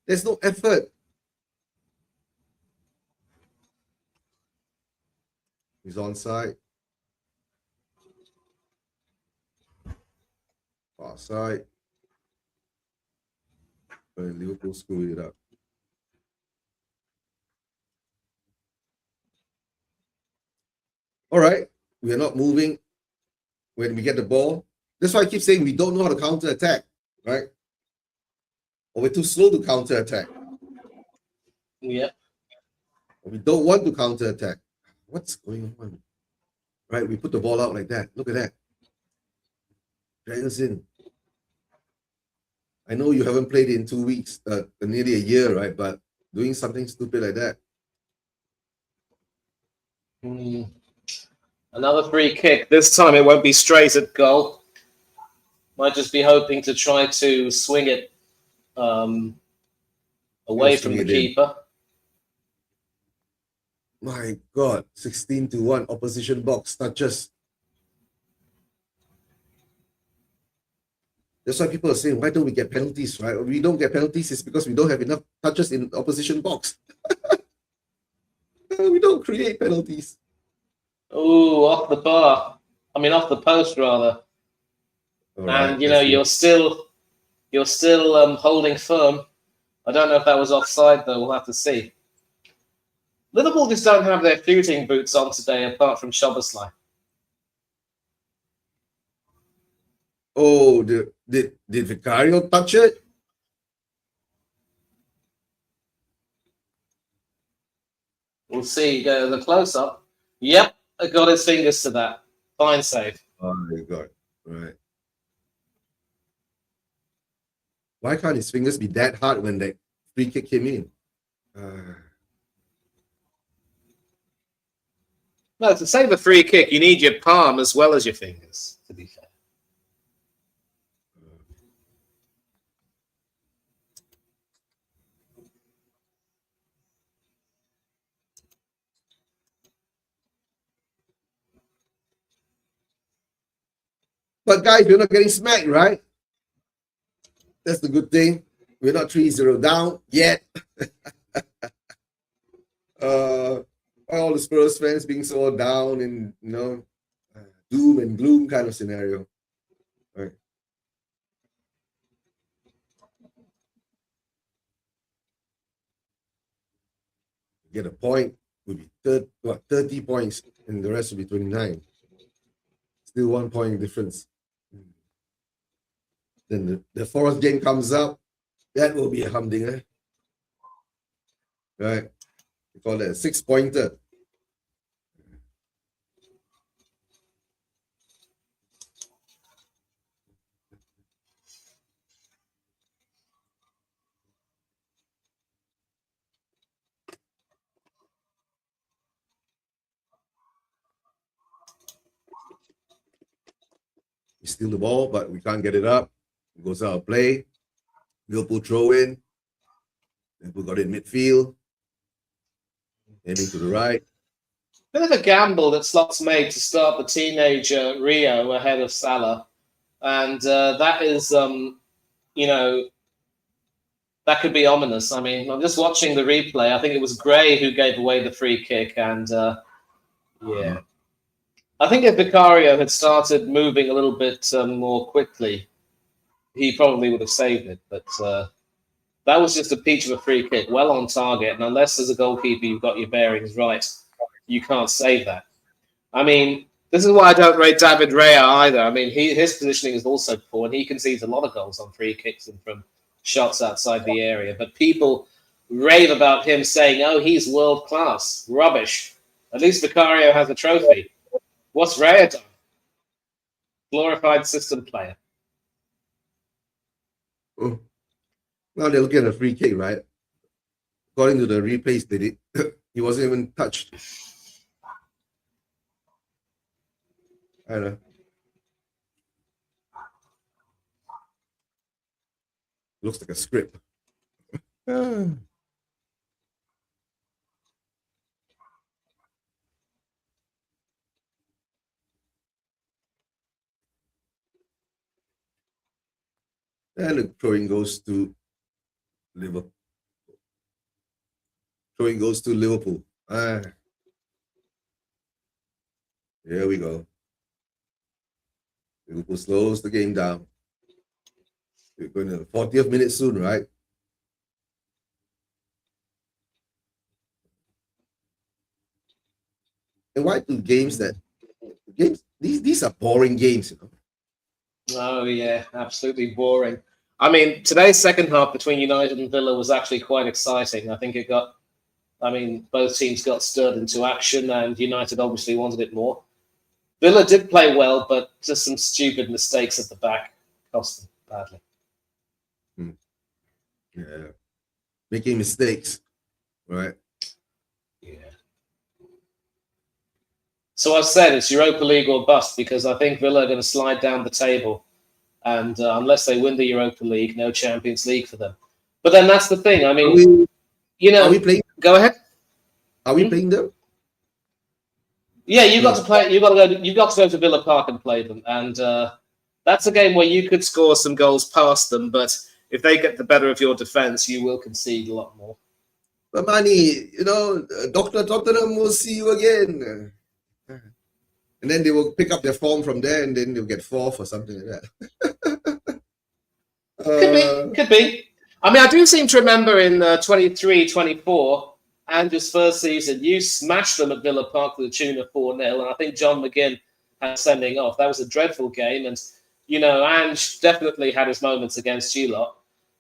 There's no effort. He's onside. Far side. Liverpool screwed it up. All right. We are not moving when we get the ball. That's why I keep saying we don't know how to counter attack, right? Or we're too slow to counter attack. Yep. Or we don't want to counter attack. What's going on? Right? We put the ball out like that. Look at that. Drag us in. I know you haven't played in 2 weeks, nearly a year, right? But doing something stupid like that. Another free kick. This time it won't be straight at goal. Might just be hoping to try to swing it away from the keeper. My God, 16-1 opposition box touches. That's why people are saying, why don't we get penalties, right? We don't get penalties is because we don't have enough touches in opposition box. We don't create penalties. Oh, off the bar. I mean, off the post, rather. Right, and, you know, you're still holding firm. I don't know if that was offside, though. We'll have to see. Liverpool just don't have their shooting boots on today, apart from Szoboszlai. Oh, did Vicario touch it? We'll see. Go the close-up. Yep, I got his fingers to that. Fine save. Oh my God! Right. Why can't his fingers be that hard when that free kick came in? No, to save a free kick, you need your palm as well as your fingers, to be fair. But guys, we're not getting smacked, right? That's the good thing. We're not 3-0 down yet. All the Spurs fans being so down in, you know, doom and gloom kind of scenario. Right. Get a point would be 30 points, and the rest would be 29. Still 1 point difference. Then the Forest game comes up. That will be a humdinger. Right. We call that a 6-pointer. We steal the ball, but we can't get it up. It goes out of play. Liverpool throw in. Liverpool got it midfield. Aiming to the right. Bit of a gamble that Slot's made to start the teenager Rio ahead of Salah. And that is, you know, that could be ominous. I mean, I'm just watching the replay. I think it was Gray who gave away the free kick. And, yeah. I think if Vicario had started moving a little bit more quickly, he probably would have saved it. But that was just a peach of a free kick, well on target. And unless as a goalkeeper you've got your bearings right, you can't save that. I mean, this is why I don't rate David Raya either. I mean, his positioning is also poor, and he concedes a lot of goals on free kicks and from shots outside the area. But people rave about him saying, oh, he's world class. Rubbish. At least Vicario has a trophy. What's Raya done? Glorified system player. Oh. Now they're looking at a free kick, right? According to the replays, they did. He wasn't even touched. I don't know. Looks like a script. And the throwing goes to Liverpool. Throwing goes to Liverpool. Here we go. Liverpool slows the game down. We're going to the 40th minute soon, right? And why do games these are boring games, you know? Oh yeah, absolutely boring. I mean, today's second half between United and Villa was actually quite exciting. I think both teams got stirred into action, and United obviously wanted it more. Villa did play well, but just some stupid mistakes at the back cost them badly. Yeah. Making mistakes, right? Yeah. So I've said it's Europa League or bust, because I think Villa are going to slide down the table. And unless they win the Europa League, no Champions League for them. But then that's the thing. I mean, are we playing? Go ahead. Are we playing them? Yeah, you got to play. You got to go. You got to go to Villa Park and play them, and that's a game where you could score some goals past them. But if they get the better of your defense, you will concede a lot more. But Manny, Dr. Tottenham will see you again. And then they will pick up their form from there, and then they'll get fourth or something like that. Could be. I mean, I do seem to remember in 23-24, Andrew's first season, you smashed them at Villa Park to the tune of 4-0, and I think John McGinn had sending off. That was a dreadful game, and, Ange definitely had his moments against you lot.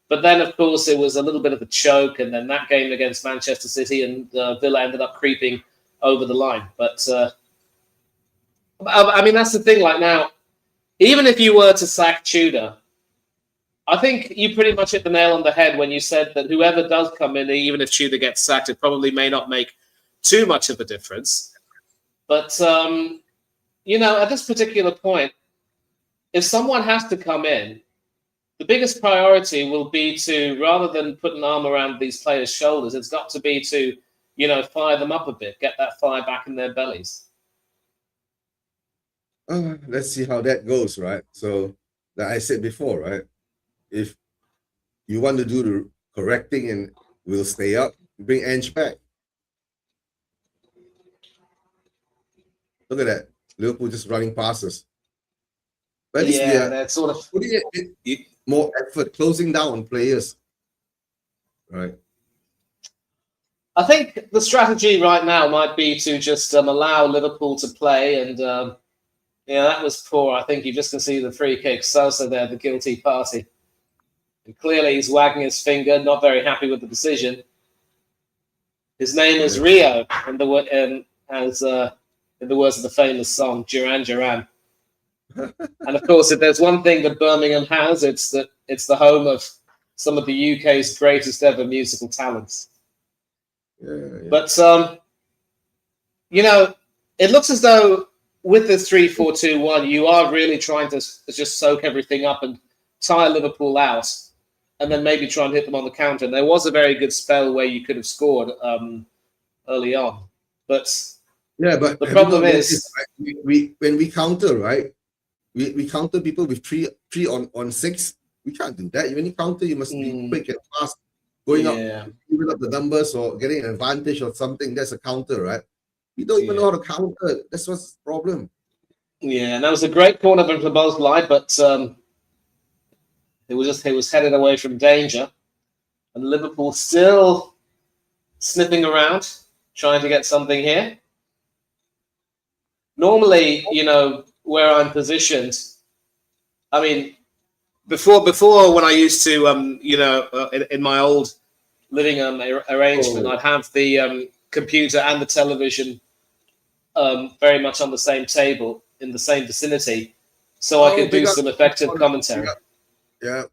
But then, of course, it was a little bit of a choke, and then that game against Manchester City, and Villa ended up creeping over the line. But, I mean, that's the thing. Like now, even if you were to sack Tudor, I think you pretty much hit the nail on the head when you said that whoever does come in, even if Tudor gets sacked, it probably may not make too much of a difference. But, at this particular point, if someone has to come in, the biggest priority will be to, rather than put an arm around these players' shoulders, it's got to be to, fire them up a bit, get that fire back in their bellies. Let's see how that goes, right? So, like I said before, right? If you want to do the correct thing and we'll stay up, bring Ange back. Look at that. Liverpool just running past us. But at least that's sort of putting more effort, closing down on players. Right. I think the strategy right now might be to just allow Liverpool to play, and that was poor. I think you just can see the free kick. Sosa there, the guilty party. And clearly he's wagging his finger, not very happy with the decision. His name is Rio, in the words of the famous song, Duran Duran. And of course, if there's one thing that Birmingham has, it's the home of some of the UK's greatest ever musical talents. Yeah. But, it looks as though with the 3-4-2-1, you are really trying to just soak everything up and tire Liverpool out, and then maybe try and hit them on the counter. And there was a very good spell where you could have scored early on. But but the problem is, right? when we counter, right? We counter people with three on 6. We can't do that. When you counter, you must be quick and fast, going up, giving up the numbers or getting an advantage or something. That's a counter, right? We don't even know how to counter. That's what's the problem. Yeah, and that was a great corner from Szoboszlai, but it was headed away from danger, and Liverpool still sniffing around, trying to get something here. Normally, where I'm positioned, I mean, before when I used to, in my old living arrangement, I'd have the computer and the television very much on the same table in the same vicinity. so I could big do up. some effective commentary. Yeah.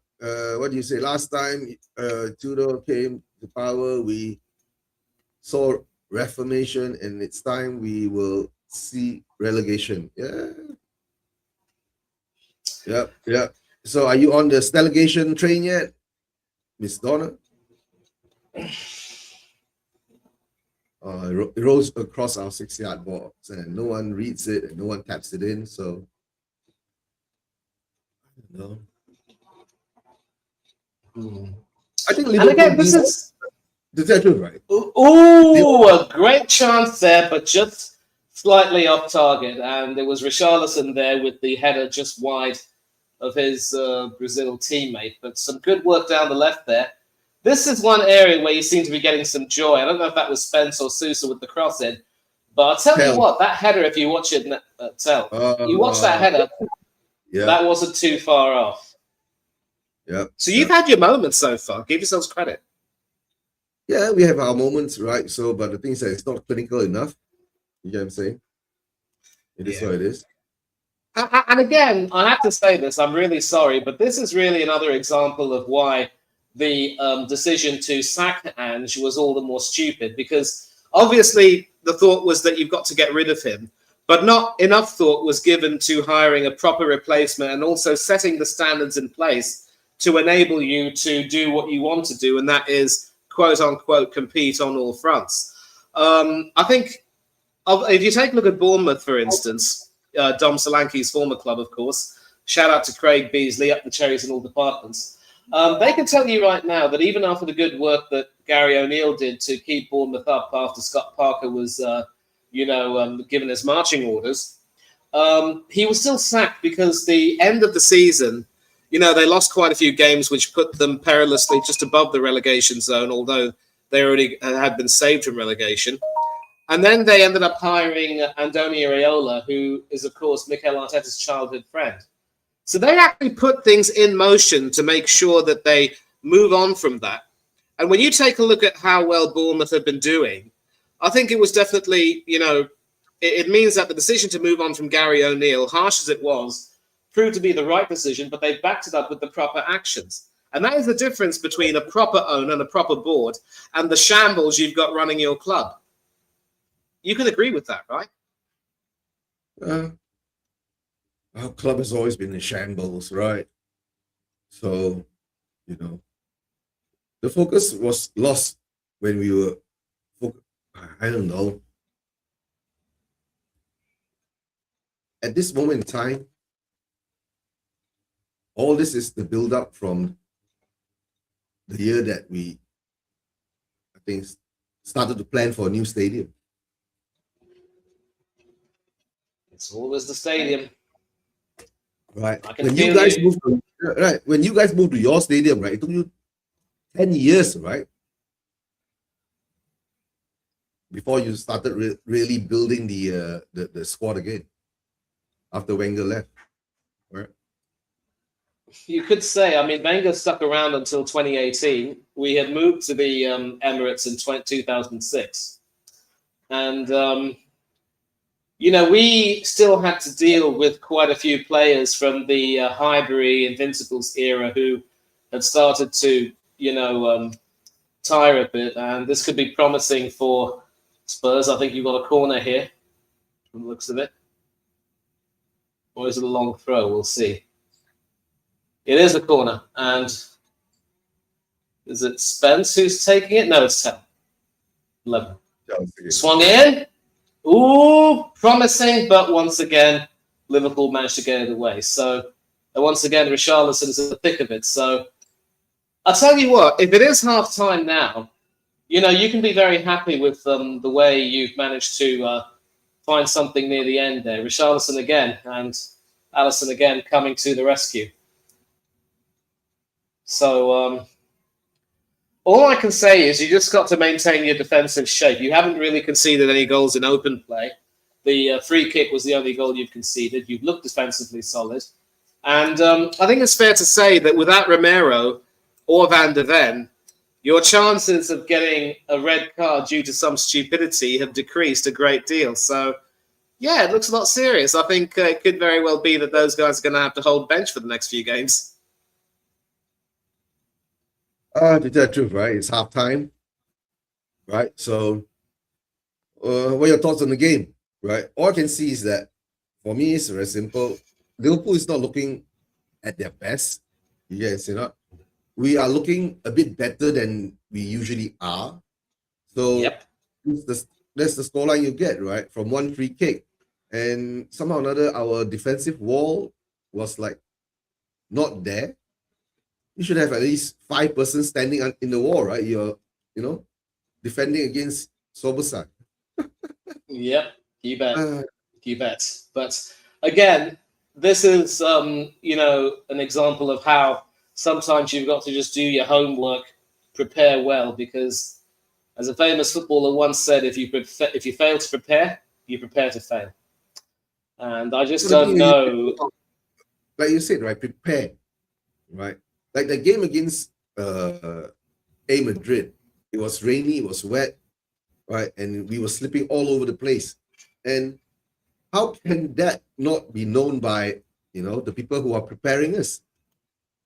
What do you say? Last time Tudor came to power, we saw reformation, and it's time we will see relegation. Yeah. Yep. Yeah. So are you on the delegation train yet, Miss Donna? It rolls across our 6-yard box, and no one reads it, and no one taps it in. So, no. I think And again, Liverpool needs. Is that right? Ooh, a great chance there, but just slightly off target. And there was Richarlison there with the header just wide of his Brazil teammate. But some good work down the left there. This is one area where you seem to be getting some joy. I don't know if that was Spence or Sousa with the cross in. But I'll tell you what, that header, if you watch it, you watch that header, that wasn't too far off. Yeah. So you've had your moments so far. Give yourselves credit. Yeah, we have our moments, right? So, but the thing is that it's not clinical enough. You get what I'm saying? It is what it is. And again, I have to say this, I'm really sorry, but this is really another example of why the decision to sack Ange was all the more stupid, because obviously the thought was that you've got to get rid of him, but not enough thought was given to hiring a proper replacement and also setting the standards in place to enable you to do what you want to do, and that is, quote unquote, compete on all fronts. I think if you take a look at Bournemouth, for instance, Dom Solanke's former club, of course. Shout out to Craig Beasley, up the cherries in all departments. They can tell you right now that even after the good work that Gary O'Neill did to keep Bournemouth up after Scott Parker was, given his marching orders, he was still sacked because the end of the season, they lost quite a few games, which put them perilously just above the relegation zone, although they already had been saved from relegation. And then they ended up hiring Andoni Iraola, who is, of course, Mikel Arteta's childhood friend. So they actually put things in motion to make sure that they move on from that. And when you take a look at how well Bournemouth have been doing, I think it was definitely, it means that the decision to move on from Gary O'Neill, harsh as it was, proved to be the right decision, but they backed it up with the proper actions. And that is the difference between a proper owner and a proper board and the shambles you've got running your club. You can agree with that, right? Our club has always been in shambles, right? So, the focus was lost when we were, I don't know. At this moment in time, all this is the build-up from the year that we, I think, started to plan for a new stadium. It's always the stadium. Right. When you guys moved to your stadium, right? It took you 10 years, right? Before you started really building the squad again after Wenger left. Right. You could say, Wenger stuck around until 2018. We had moved to the Emirates in 2006. And we still had to deal with quite a few players from the Highbury Invincibles era who had started to, tire a bit. And this could be promising for Spurs. I think you've got a corner here from the looks of it. Or is it a long throw? We'll see. It is a corner. And is it Spence who's taking it? No, it's 10. 11. Swung in. Ooh, promising, but once again, Liverpool managed to get it away. So, once again, Richarlison is in the thick of it. So, I'll tell you what, if it is half-time now, you can be very happy with the way you've managed to find something near the end there. Richarlison again, and Alisson again coming to the rescue. So, all I can say is you just got to maintain your defensive shape. You haven't really conceded any goals in open play. The free kick was the only goal you've conceded. You've looked defensively solid. And I think it's fair to say that without Romero or Van der Ven, your chances of getting a red card due to some stupidity have decreased a great deal. So, Yeah, it looks a lot serious. I think it could very well be that those guys are going to have to hold bench for the next few games. To tell the truth, right? It's halftime, right? So, what are your thoughts on the game, right? All I can see is that for me, it's very simple. Liverpool is not looking at their best. Yes, you know, we are looking a bit better than we usually are. So Yep. that's the scoreline you get, right? From one free kick. And somehow or another, our defensive wall was like not there. You should have at least 5 persons standing in the wall, right? You're, you know, defending against Sobosai. Yep. You bet. Uh, You bet. But again, this is an example of how sometimes you've got to just do your homework, prepare well, because as a famous footballer once said, if you fail to prepare, you prepare to fail. And I just so the don't thing is, know. like you said, right? Prepare, right? Like the game against A Madrid, it was rainy, it was wet, right? And we were slipping all over the place. And how can that not be known by, the people who are preparing us?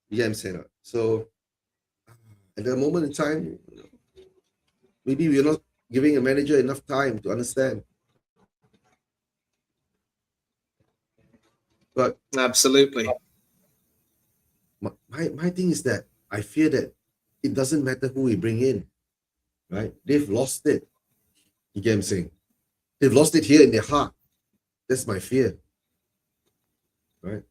Yeah, I'm saying. So at the moment in time, maybe we're not giving a manager enough time to understand. But Absolutely. my thing is that I fear that it doesn't matter who we bring in, right? They've lost it. You get what I'm saying? They've lost it here in their heart. That's my fear, right?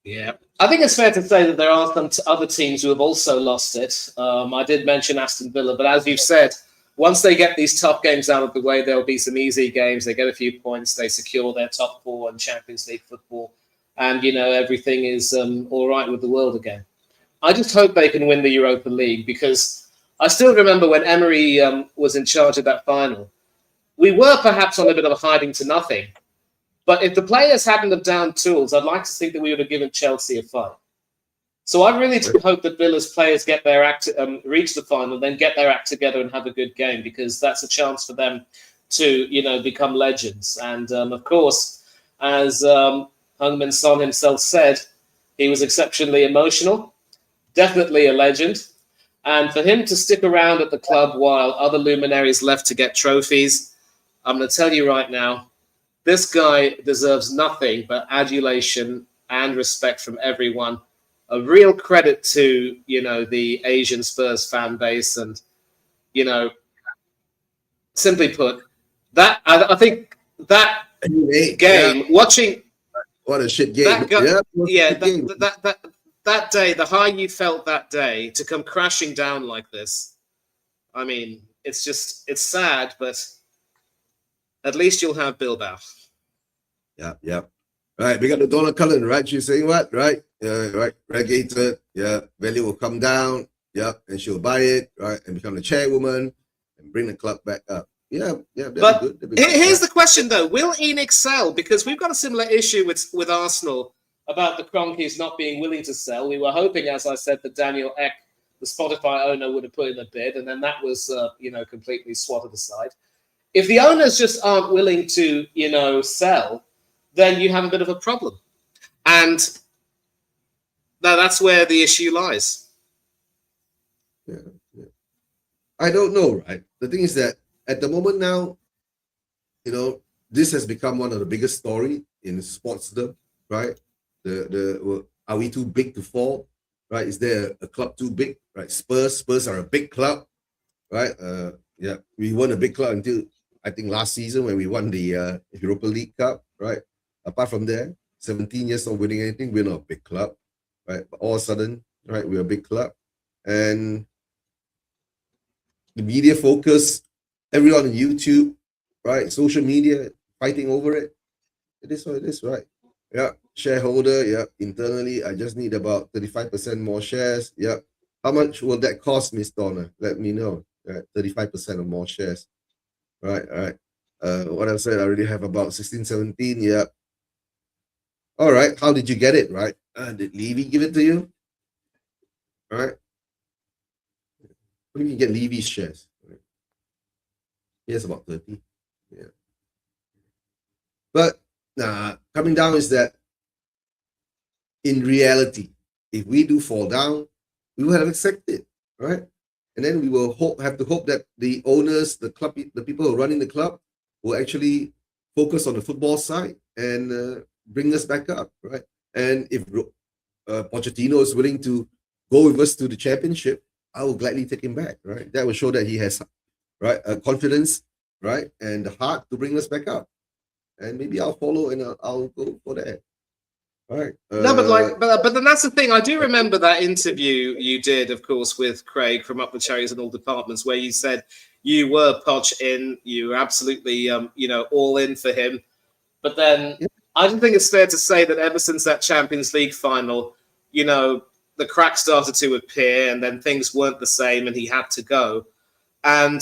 Yeah. I think it's fair to say that there are some other teams who have also lost it. I did mention Aston Villa, but as you've said, once they get these tough games out of the way, there'll be some easy games. They get a few points, they secure their top four in Champions League football, and everything is all right with the world again. I just hope they can win the Europa League, because I still remember when Emery was in charge of that final. We were perhaps on a bit of a hiding to nothing, but if the players hadn't have down tools, I'd like to think that we would have given Chelsea a fight. So I really do hope that Villa's players get their reach the final, then get their act together and have a good game, because that's a chance for them to, become legends. And of course, as Heung-min Son himself said, he was exceptionally emotional, definitely a legend. And for him to stick around at the club while other luminaries left to get trophies, I'm going to tell you right now, this guy deserves nothing but adulation and respect from everyone. A real credit to, the Asian Spurs fan base. And, simply put, that I think that Hey, yeah, game, watching what a shit game. that guy, Yeah, what a yeah, shit game. that day, the high you felt that day to come crashing down like this. I mean, it's sad, but at least you'll have Bilbao. Yeah, yeah. Right, we got the Donna Cullen, right? She's saying what, right? Right, relegated. Yeah, value will come down. Yeah, and she'll buy it, right, and become the chairwoman and bring the club back up. Yeah, yeah, that'd be But good. That'd be good. here's Yeah. the question, though: will Ian excel? Because we've got a similar issue with Arsenal about the Cronkies not being willing to sell. We were hoping, as I said, that Daniel Ek, the Spotify owner, would have put in a bid, and then that was completely swatted aside. If the owners just aren't willing to sell, then you have a bit of a problem, and that's where the issue lies. Yeah, yeah. I don't know, right? The thing is that at the moment now, this has become one of the biggest story in sportsdom, right? Are we too big to fall? Right? Is there a club too big? Right? Spurs are a big club, right? Yeah, we won a big club until I think last season when we won the Europa League Cup, right? Apart from there, 17 years of winning anything, we're not a big club, right? But all of a sudden, right, we're a big club, and the media focus, everyone on YouTube, right? Social media fighting over it. It is what it is, right? Yeah, shareholder, yeah, internally, I just need about 35% more shares. Yeah. How much will that cost, Miss Donna? Let me know. Right, 35% of more shares. Right, all right. What I said, I already have about 16, 17. Yeah. All right. How did you get it? Right. Did Levy give it to you? All right. You can get Levy's shares. Right? He has about 30. Yeah. But coming down is that in reality, if we do fall down, we will have accepted, right? And then we will have to hope that the owners, the club, the people who are running the club, will actually focus on the football side and bring us back up, right? And if Pochettino is willing to go with us to the championship, I will gladly take him back, right? That will show that he has, right, confidence, right, and the heart to bring us back up. And maybe I'll follow and I'll go for that. All right. No, but then that's the thing. I do remember that interview you did, of course, with Craig from Up the Cherries and All Departments, where you said you were Poch in, you were absolutely, all in for him. But then yeah. I don't think it's fair to say that ever since that Champions League final, the cracks started to appear, and then things weren't the same, and he had to go. And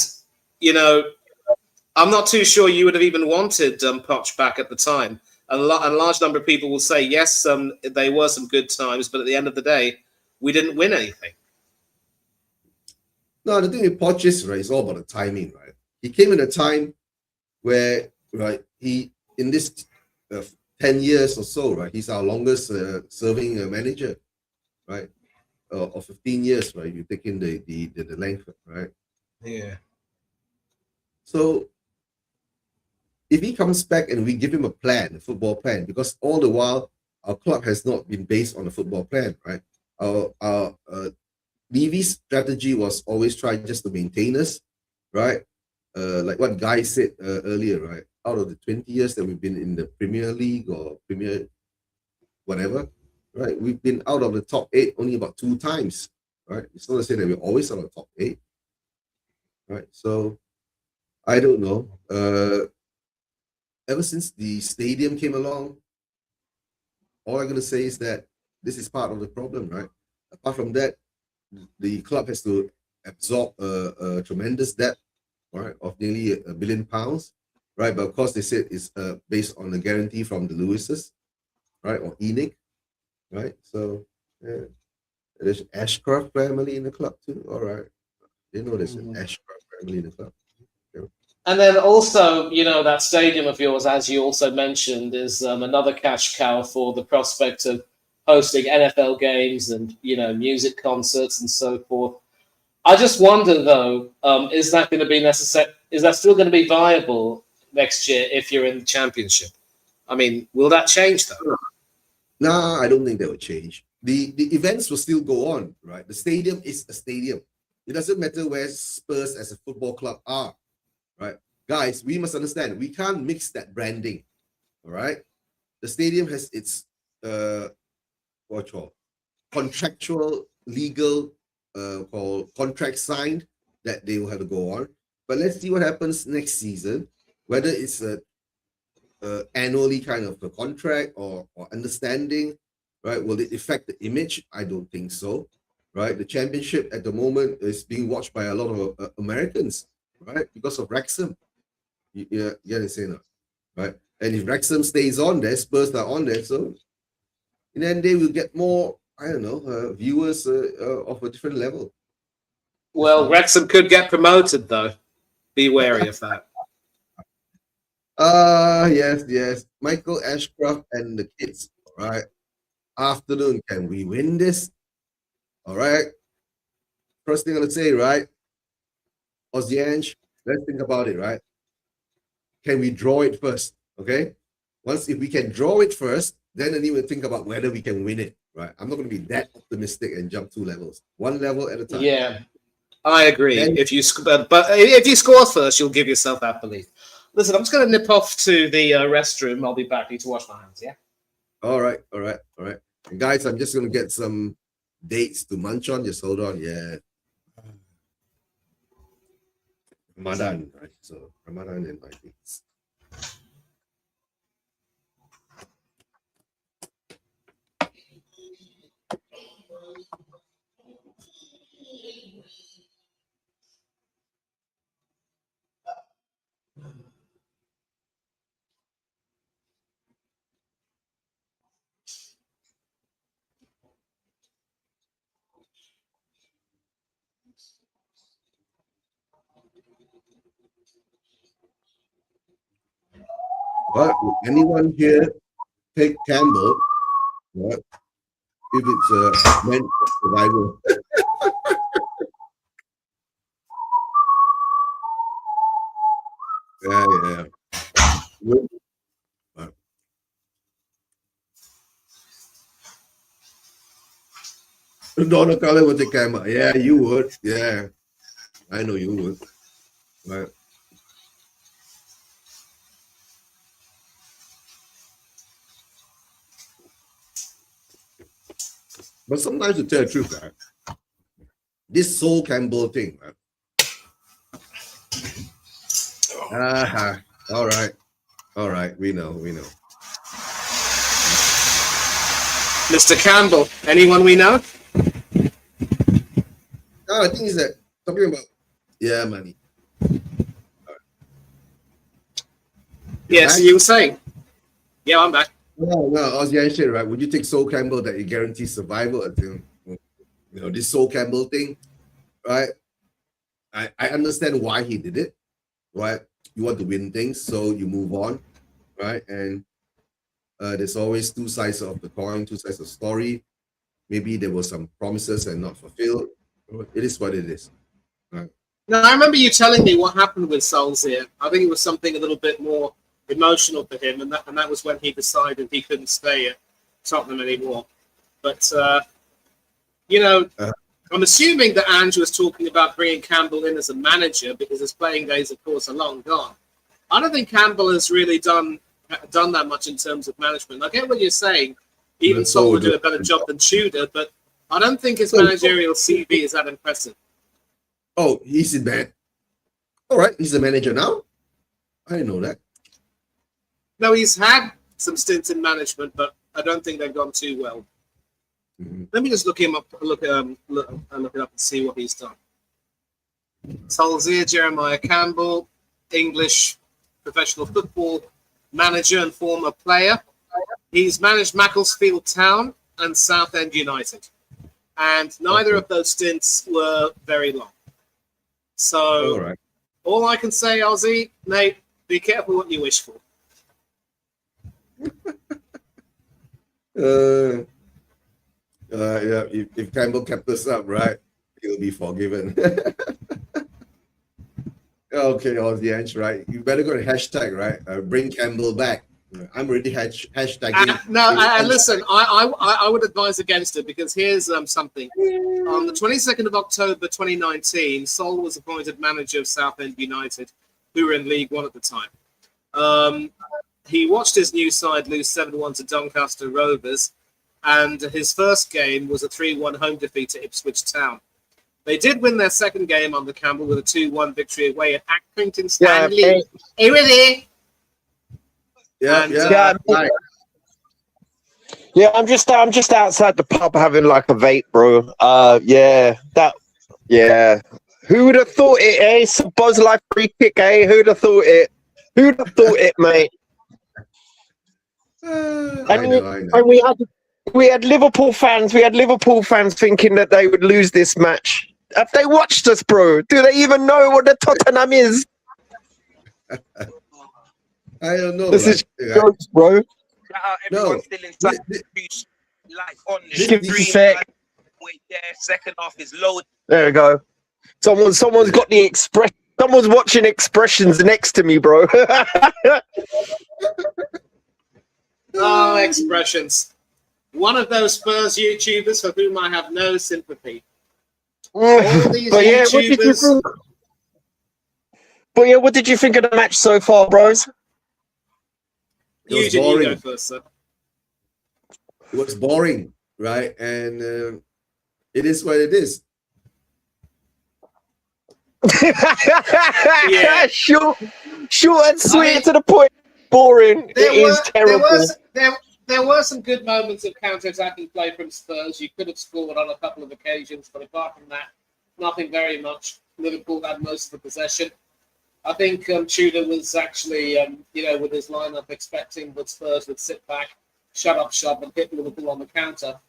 I'm not too sure you would have even wanted Poch back at the time. A large number of people will say, yes, they were some good times, but at the end of the day, we didn't win anything. No, the thing with Poch is, right, it's all about the timing, right? He came in a time where, right, he, in this 10 years or so, right, he's our longest serving manager, right? Or 15 years, right? You take in the length, right? Yeah. So if he comes back and we give him a football plan, because all the while our club has not been based on a football plan, right? Our Levy's strategy was always try just to maintain us, right? Like what Guy said earlier, right? Out of the 20 years that we've been in the Premier League or Premier whatever, right? We've been out of the top 8 only about 2 times, right? It's not to say that we're always out of the top 8, right? So I don't know. Ever since the stadium came along, all I'm gonna say is that this is part of the problem, right? Apart from that, the club has to absorb a tremendous debt, right, of nearly £1 billion, right? But of course, they said it's based on a guarantee from the Lewises, right, or ENIC, right? So yeah, there's Ashcroft family in the club too. All right, you know there's an Ashcroft family in the club. Yeah. And then also, that stadium of yours, as you also mentioned, is another cash cow for the prospect of hosting NFL games and, music concerts and so forth. I just wonder, though, is that going to be necessary? Is that still going to be viable next year if you're in the championship? I mean, will that change, though? Nah, I don't think that will change. The events will still go on, right? The stadium is a stadium. It doesn't matter where Spurs as a football club are, right? Guys, we must understand we can't mix that branding. All right. The stadium has its contractual legal contract signed that they will have to go on. But let's see what happens next season, whether it's a annually kind of a contract or understanding, right? Will it affect the image? I don't think so, right? The championship at the moment is being watched by a lot of Americans, right? Because of Wrexham. You understand that, right? And if Wrexham stays on there, Spurs are on there, so and then they will get more, I don't know, viewers of a different level. Well, Wrexham could get promoted, though. Be wary of that. Yes. Michael Ashcroft and the kids. All right. Afternoon, can we win this? All right. First thing I'm gonna say, right? Oziange, let's think about it, right? Can we draw it first? Okay. Once if we can draw it first, then we will think about whether we can win it. Right. I'm not gonna be that optimistic and jump 2 levels. 1 level at a time. Yeah, I agree. Then, But if you score first, you'll give yourself that belief. Listen, I'm just going to nip off to the restroom. I'll be back. Need to wash my hands. Yeah. all right. And guys, I'm just gonna get some dates to munch on. Just hold on. Yeah. Ramadan, right? So Ramadan and my dates. What? Would anyone here take Campbell? What? If it's meant for survival. Yeah. Would- Donald Cullen would take Campbell. Yeah, you would. Yeah, I know you would. Right. But sometimes to tell the truth, right? This Sol Campbell thing, right? All right. All right. We know. Mr. Campbell, anyone we know? No, I think is that talking about money. Yes, back? you were saying. Yeah, I'm back. No, I was shit, right? Would you take Sol Campbell that it guarantees survival? This Sol Campbell thing, right? I understand why he did it, right? You want to win things, so you move on, right? And there's always two sides of the coin, two sides of the story. Maybe there were some promises and not fulfilled. It is what it is. Right? Now, I remember you telling me what happened with Solskjaer. I think it was something a little bit more emotional for him, and that was when he decided he couldn't stay at Tottenham anymore. But, I'm assuming that Andrew was talking about bringing Campbell in as a manager because his playing days, of course, are long gone. I don't think Campbell has really done that much in terms of management. I get what you're saying. Even Sol would do a better job than Tudor, but I don't think his managerial CV is that impressive. Oh, he's in bed. All right, he's the manager now. I didn't know that. No, he's had some stints in management, but I don't think they've gone too well. Mm-hmm. Let me just look him up, look it up, and see what he's done. Solskjaer, Jeremiah Campbell, English professional football manager and former player. He's managed Macclesfield Town and Southend United, and neither of those stints were very long. So, all I can say, Ozzy, Nate, be careful what you wish for. If Campbell kept us up, right, he'll be forgiven. Okay, Ozzy, right? You better go to hashtag, right? Bring Campbell back. I'm already hashtagging. Listen, I would advise against it because here's something. On the 22nd of October 2019, Sol was appointed manager of Southend United, who were in League One at the time. He watched his new side lose 7-1 to Doncaster Rovers, and his first game was a 3-1 home defeat to Ipswich Town. They did win their second game under Campbell with a 2-1 victory away at Accrington Stanley. Hey, ready? Yeah, I'm just outside the pub having like a vape, bro. Who would have thought it, eh? It's a Buzz Life free kick, eh? Who'd have thought it? Who'd have thought it, mate? I know. And we had Liverpool fans. We had Liverpool fans thinking that they would lose this match. Have they watched us, bro? Do they even know what the Tottenham is? I don't know. This is jokes, bro. Everyone's still inside. Like on this. Give me a sec. Wait there. Second half is load. There we go. Someone's got the express. Someone's watching Expressions next to me, bro. Oh, Expressions. One of those Spurs YouTubers for whom I have no sympathy. All these YouTubers. What did you think of the match so far, bros? You go first, sir. It was boring, right? And it is what it is. Yeah, short and sweet to the point. Boring. Terrible. There were some good moments of counter-attacking play from Spurs. You could have scored on a couple of occasions, but apart from that, nothing very much. Liverpool had most of the possession. I think Tudor was actually, with his lineup, expecting that Spurs would sit back, shut up shop, and hit Liverpool on the counter.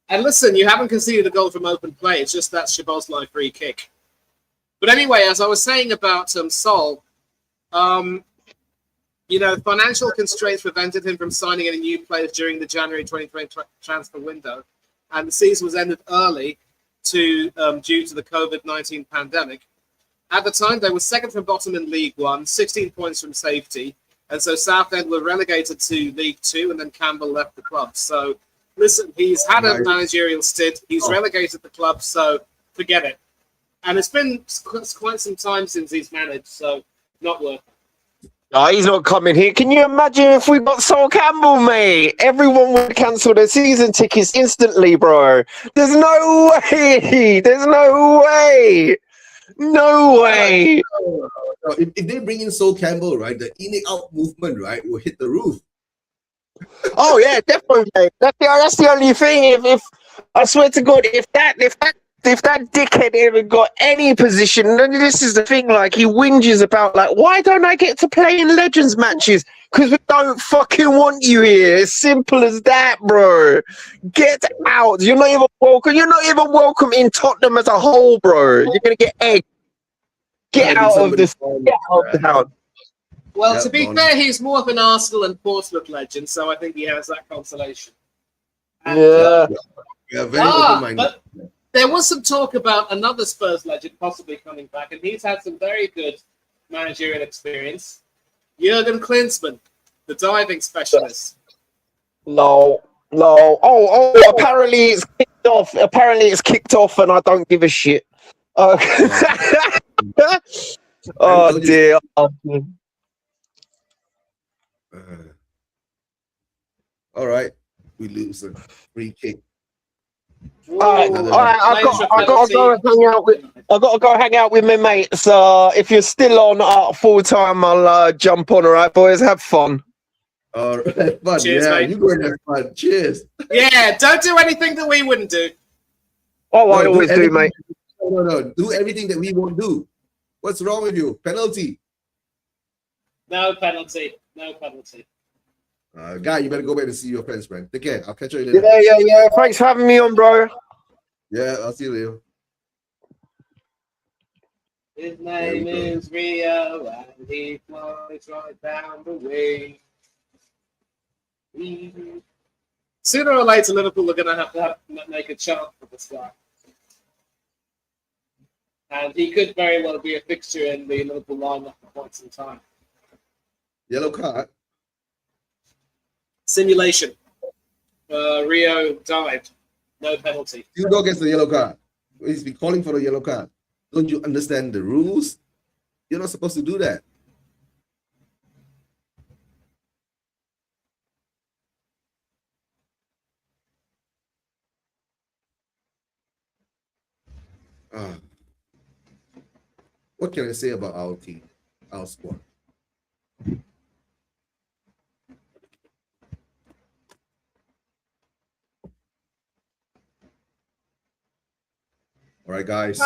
And listen, you haven't conceded a goal from open play. It's just that Szoboszlai free kick. But anyway, as I was saying about Sol, financial constraints prevented him from signing any new players during the January 2020 transfer window, and the season was ended early due to the COVID-19 pandemic. At the time, they were second from bottom in League One, 16 points from safety, and so Southend were relegated to League Two, and then Campbell left the club. So, listen, he's had a managerial stint. He's relegated the club, so forget it. And it's been quite some time since he's managed, so not worth it. Oh, he's not coming here. Can you imagine if we got Sol Campbell, mate? Everyone would cancel their season tickets instantly, bro. There's no way. There's no way. No way. If they bring in Sol Campbell, right, the in-out movement, right, will hit the roof. Oh yeah, definitely. That's the only thing. If I swear to God, if that dickhead ever got any position, then this is the thing. Like he whinges about, like, why don't I get to play in Legends matches? Because we don't fucking want you here. As simple as that, bro. Get out. You're not even welcome. You're not even welcome in Tottenham as a whole, bro. You're gonna get egged. Get out of this. Get out of the house. Well, to be fair, he's more of an Arsenal and Portsmouth legend, so I think he has that consolation. And, very open-minded. But there was some talk about another Spurs legend possibly coming back, and he's had some very good managerial experience. Jurgen Klinsmann, the diving specialist. No. Oh, apparently it's kicked off. And I don't give a shit. Oh dear. All right, we lose a free kick. All right. I gotta go hang out with. I gotta go hang out with my mates. If you're still on full time, I'll jump on. All right, boys, have fun. All right, fun. Cheers, yeah, mate. you go and have fun. Cheers. Yeah, don't do anything that we wouldn't do. Oh, I always do, mate. No. Do everything that we won't do. What's wrong with you? Penalty. No penalty. No penalty. Guy, you better go back and see your friends, man. Take care. I'll catch you later. Yeah. Thanks for having me on, bro. Yeah, I'll see you later. His name is Rio, and he flies right down the wing. Sooner or later, Liverpool are going to have to make a chance for this guy. And he could very well be a fixture in the Liverpool lineup for quite some time. Yellow card. Simulation. Rio dived. No penalty. Hugo gets the yellow card. He's been calling for the yellow card. Don't you understand the rules? You're not supposed to do that. What can I say about our team, our squad? All right, guys.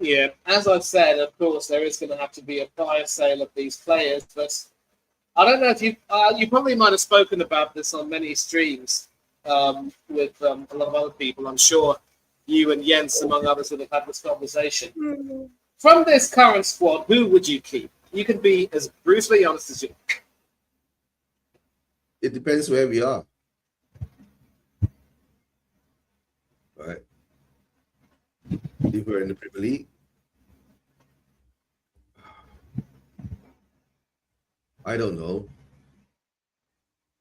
Yeah, as I've said, of course, there is going to have to be a fire sale of these players, but I don't know if you probably might have spoken about this on many streams with a lot of other people. I'm sure you and Jens, among others, would have had this conversation. Mm-hmm. From this current squad, who would you keep? You can be as brutally honest as you. It depends where we are. Right. If we're in the Premier League, I don't know.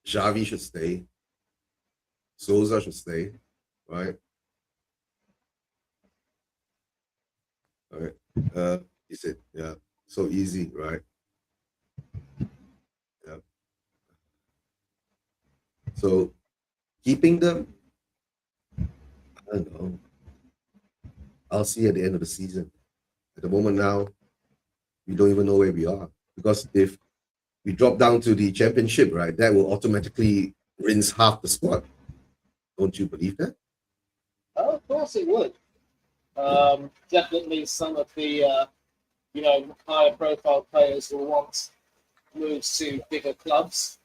Xavi should stay. Souza should stay. Right. All right. Is it? Yeah. So easy, right? Yeah. So keeping them, I don't know. I'll see at the end of the season. At the moment now, we don't even know where we are. Because if we drop down to the championship, right, that will automatically rinse half the squad. Don't you believe that? Oh, of course it would. Definitely some of the higher profile players will want moves to bigger clubs.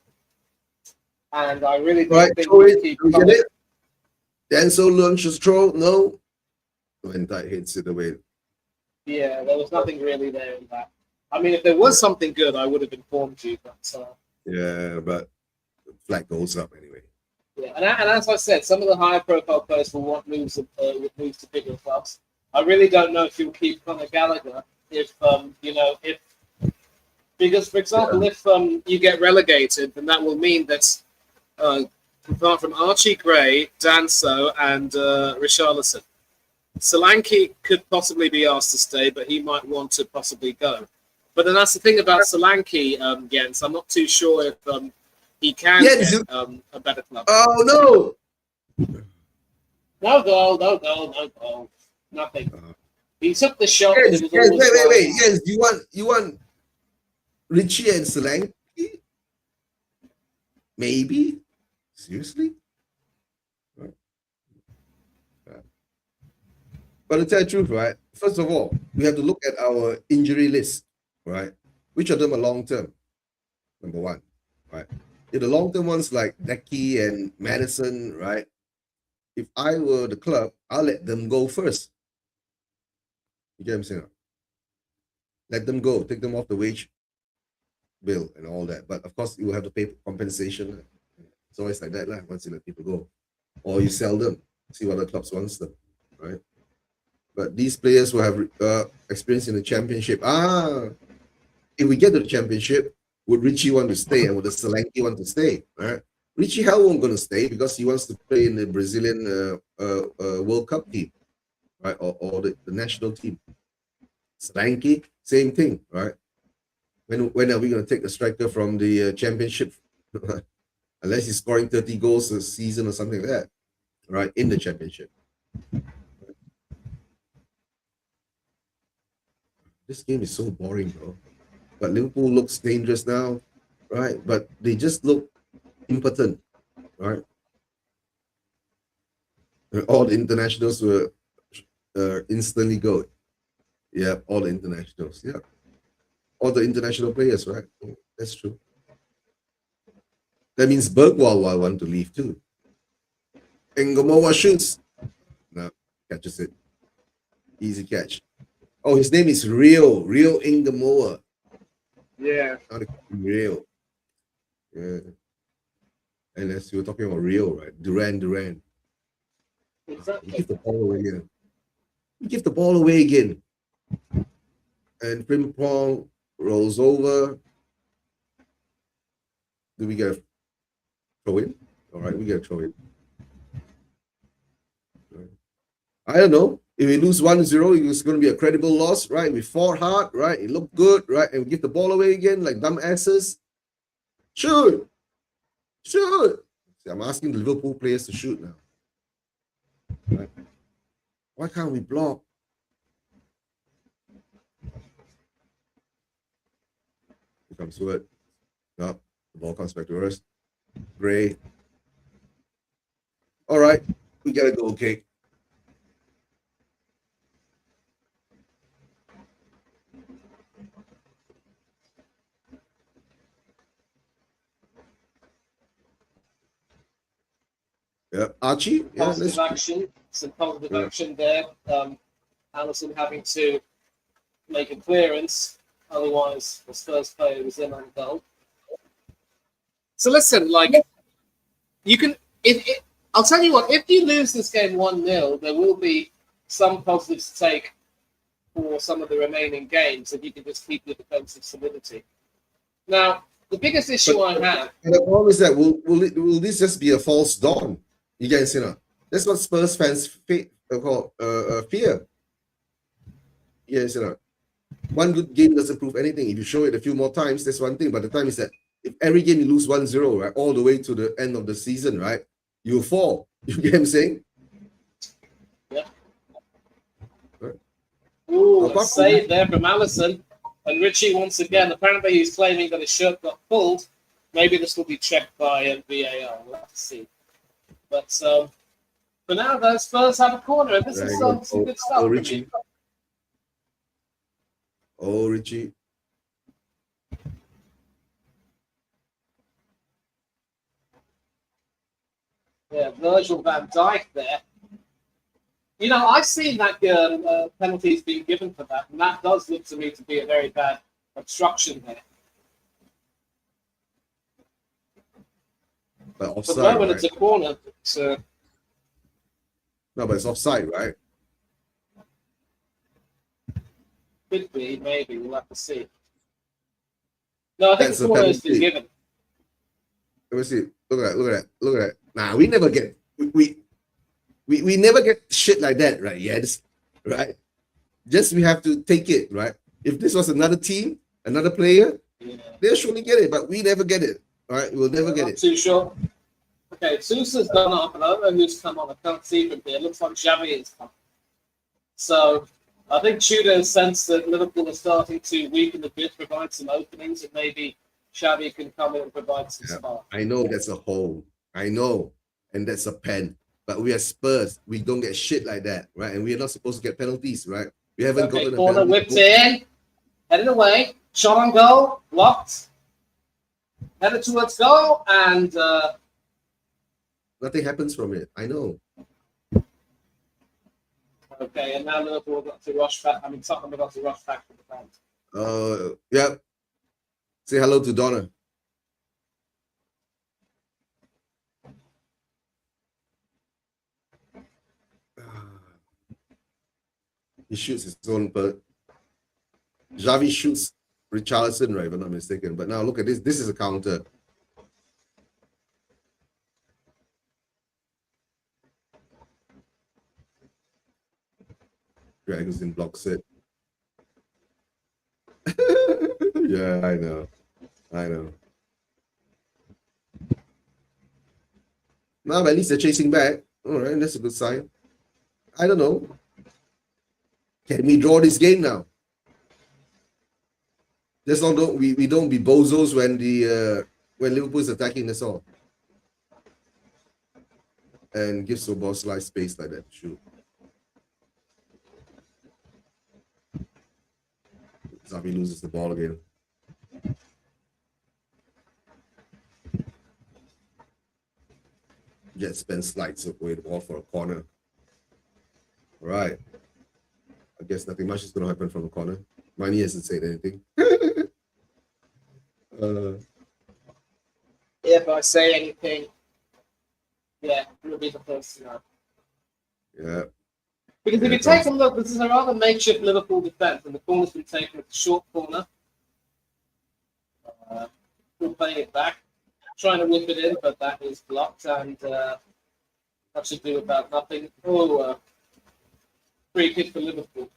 And I really don't think we keep coming. Denzel launches throw, no. When that hits it away. Yeah, there was nothing really there in that. I mean, if there was something good, I would have informed you. But Yeah, but the flag goes up anyway. yeah, and as I said, some of the higher profile players will want moves with moves to bigger clubs. I really don't know if you'll keep Conor Gallagher if if because for example, if you get relegated, then that will mean that apart from Archie Gray, Danso, and Richarlison, Solanke could possibly be asked to stay, but he might want to possibly go. But then that's the thing about Solanke, Jens. I'm not too sure if he can get a better club. Oh no! No goal, nothing. He took the shot. Yes, But it was wait. Yes, you want Richie and Solanke? Maybe? Seriously? Right. But to tell the truth, right? First of all, we have to look at our injury list, right? Which of them are long term? Number one, right? If the long term ones like Decky and Madison, right? If I were the club, I'll let them go first. You get what I'm saying? Let them go, take them off the wage bill and all that. But of course, you will have to pay compensation. It's always like that, once you let people go. Or you sell them, see what other clubs wants them, right? But these players who have experience in the championship, if we get to the championship, would Richie want to stay and would the Solanke want to stay, right? Richie Hell won't going to stay because he wants to play in the Brazilian World Cup team, right? Or the national team. Solanke, same thing, right? When are we going to take the striker from the championship? Unless he's scoring 30 goals a season or something like that, right? In the championship. This game is so boring, bro. But Liverpool looks dangerous now, right? But they just look impotent, right? All the internationals were instantly go. Yeah, all the internationals. Yeah, all the international players, right? That's true. That means Bergwall will want to leave too. Ngomowa shoots. No, catches it. Easy catch. Oh, his name is Rio Ngomowa. Yeah. Not Rio. Yeah. And as you were talking about Rio, right? Duran. Exactly. Give the ball away again. Give the ball away again. And Frimpong rolls over. Do we get a throw in? All right, we get a throw in. I don't know. If we lose 1-0, it's going to be a credible loss, right? We fought hard, right? It looked good, right? And we give the ball away again like dumb asses. Shoot. See, I'm asking the Liverpool players to shoot now. Right? Why can't we block? Here comes Wood. No, the ball comes back to us. Gray. All right, we gotta go, okay. Yeah, Archie. Yeah, Positive action. Some positive action there. Allison having to make a clearance, otherwise the first player was in on goal. So listen, like you can. I'll tell you what. If you lose this game 1-0, there will be some positives to take for some of the remaining games if you can just keep your defensive solidity. Now, the biggest issue I have. And the problem is that will this just be a false dawn? You guys, that's what Spurs fans fear. Yes, one good game doesn't prove anything. If you show it a few more times, that's one thing. But the time is that if every game you lose 1-0, right, all the way to the end of the season, right, you'll fall. You get what I'm saying? Yeah. Right. Ooh, a save there from Allison. And Richie, once again, apparently he's claiming that his shirt got pulled. Maybe this will be checked by VAR. We'll have to see. But for now, the Spurs have a corner. This is some good stuff. Oh, Richie. Oh, Richie. Yeah, Virgil van Dijk there. I've seen that penalties being given for that, and that does look to me to be a very bad obstruction there. But For the offside, moment, right? it's a corner. So No, but it's offside, right? could be, maybe. We'll have to see. No, I think That's the a corner has been penalty. given. Let me see. Look at that. Look at that. Look at that. Nah, we never get we never get shit like that, right? Yes, right. Just we have to take it, right? If this was another team, another player, Yeah. they'll surely get it, but we never get it. All right, we'll never get Not it. too sure. Okay, Sousa's done up, and I don't know who's come on. I can't see from here. It looks like Xavi has come. So I think Tudor sensed that Liverpool are starting to weaken a bit, provide some openings, and maybe Xavi can come in and provide some Yeah, spark. I know that's a hole. I know, and that's a pen. But we are Spurs. We don't get shit like that, right? And we are not supposed to get penalties, right? We haven't Okay, gotten a corner penalty. whipped in, headed away, shot on goal, blocked, headed towards goal, and Nothing happens from it. I know. okay, and now Liverpool got to rush back. I mean, Tottenham got to rush back to the fans. Yeah. Say hello to Donna. He shoots his own bird. Xavi shoots Richarlison, right, if I'm not mistaken. But now look at this. This is a counter. Dragonsin blocks it. Yeah, I know. I know. Now at least they're chasing back. All right, that's a good sign. I don't know. Can we draw this game now? Just long don't we don't be bozos when the when Liverpool's attacking us all. And give Szoboszlai space like that. Shoot. Xavi loses the ball again. Jet Spence slides away the ball for a corner. All right. I guess nothing much is going to happen from the corner. Mani hasn't said anything. If I say anything, yeah, it'll be the first to know. Yeah. Because if Yeah, you take a look, this is a rather makeshift Liverpool defence, and the corner's been taken with the short corner. Still playing it back, trying to whip it in, but that is blocked, and that should do about nothing. Oh, free kick for Liverpool.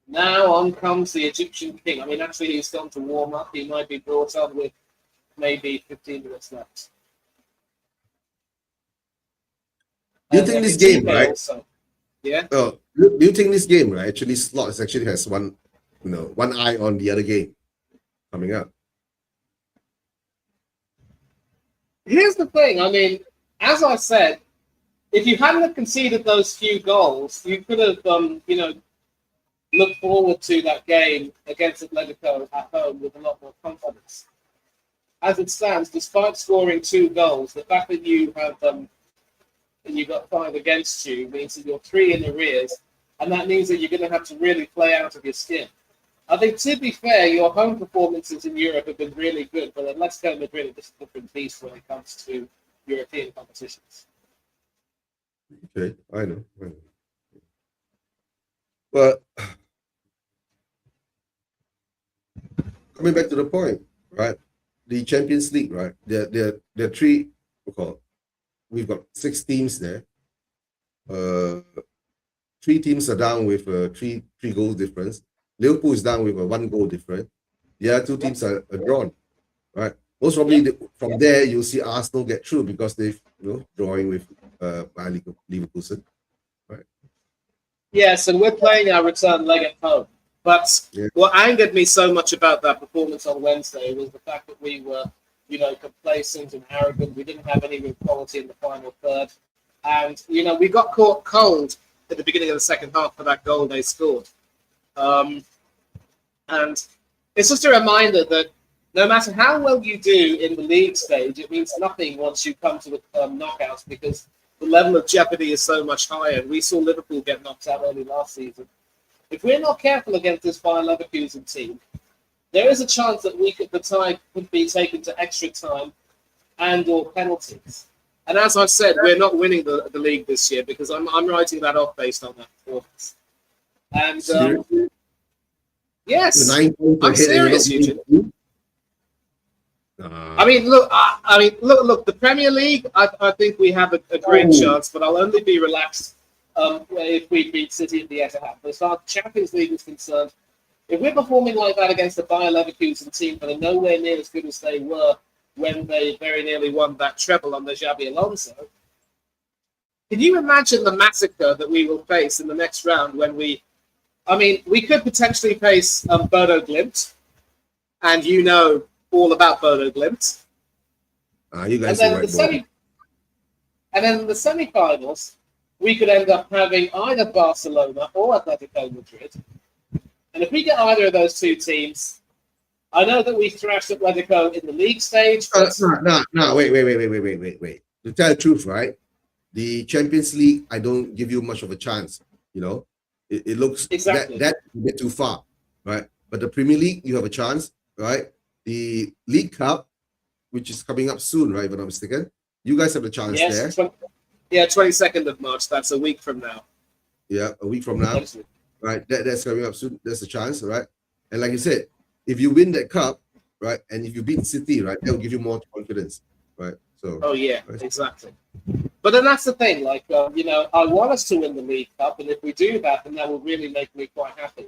Now on comes the Egyptian king. I mean, actually, he's gone to warm up. He might be brought on with maybe 15 minutes left. Do you think this game, right? Also. Yeah. Oh, do you think this game, right? Actually, Slots actually has one eye on the other game coming up. Here's the thing. I mean, as I said, if you hadn't conceded those few goals, you could have, looked forward to that game against Atletico at home with a lot more confidence. As it stands, despite scoring 2 goals, the fact that you have you got 5 against you means that you're 3 in arrears, and that means that you're going to have to really play out of your skin. I think, to be fair, your home performances in Europe have been really good, but Atletico Madrid are just a different beast when it comes to European competitions. Okay, I know. But coming back to the point, right? The Champions League, right? There are 3. We've got 6 teams there. 3 teams are down with 3 goal difference. Liverpool is down with a 1 goal difference. The other 2 teams are drawn, right? Most probably from there you'll see Arsenal get through because they've drawing with Leverkusen, right? Yes, and we're playing our return leg at home. But what angered me so much about that performance on Wednesday was the fact that we were, complacent and arrogant. We didn't have any real quality in the final third. And, we got caught cold at the beginning of the second half for that goal they scored. And it's just a reminder that no matter how well you do in the league stage, it means nothing once you come to the knockouts because the level of jeopardy is so much higher. We saw Liverpool get knocked out early last season. If we're not careful against this Bayer Leverkusen team, there is a chance that the tie could be taken to extra time and/or penalties. And as I've said, we're not winning the league this year because I'm writing that off based on that performance. And yes, I'm serious, Eugene. I mean, look. Look. The Premier League, I think we have a great chance, but I'll only be relaxed if we beat City at the Etihad. But as far as Champions League is concerned, if we're performing like that against the Bayer Leverkusen team that are nowhere near as good as they were when they very nearly won that treble on the Xabi Alonso, can you imagine the massacre that we will face in the next round when we could potentially face Bodo Glimt, and you know all about Bodo Glimt. You guys and then in the semi-finals, we could end up having either Barcelona or Atletico Madrid. And if we get either of those two teams, I know that we thrashed Atletico in the league stage. Wait. To tell the truth, right? The Champions League, I don't give you much of a chance. You know, it looks exactly that you get too far, right? But the Premier League, you have a chance, right? The League Cup, which is coming up soon, right? If I'm not mistaken, you guys have the chance there. 22nd of March. That's a week from now. Yeah, a week from now, right? That's coming up soon. There's a chance, right? And like you said, if you win that cup, right, and if you beat City, right, that will give you more confidence, right? So. Oh yeah, exactly. But then that's the thing, like I want us to win the League Cup, and if we do that, then that will really make me quite happy.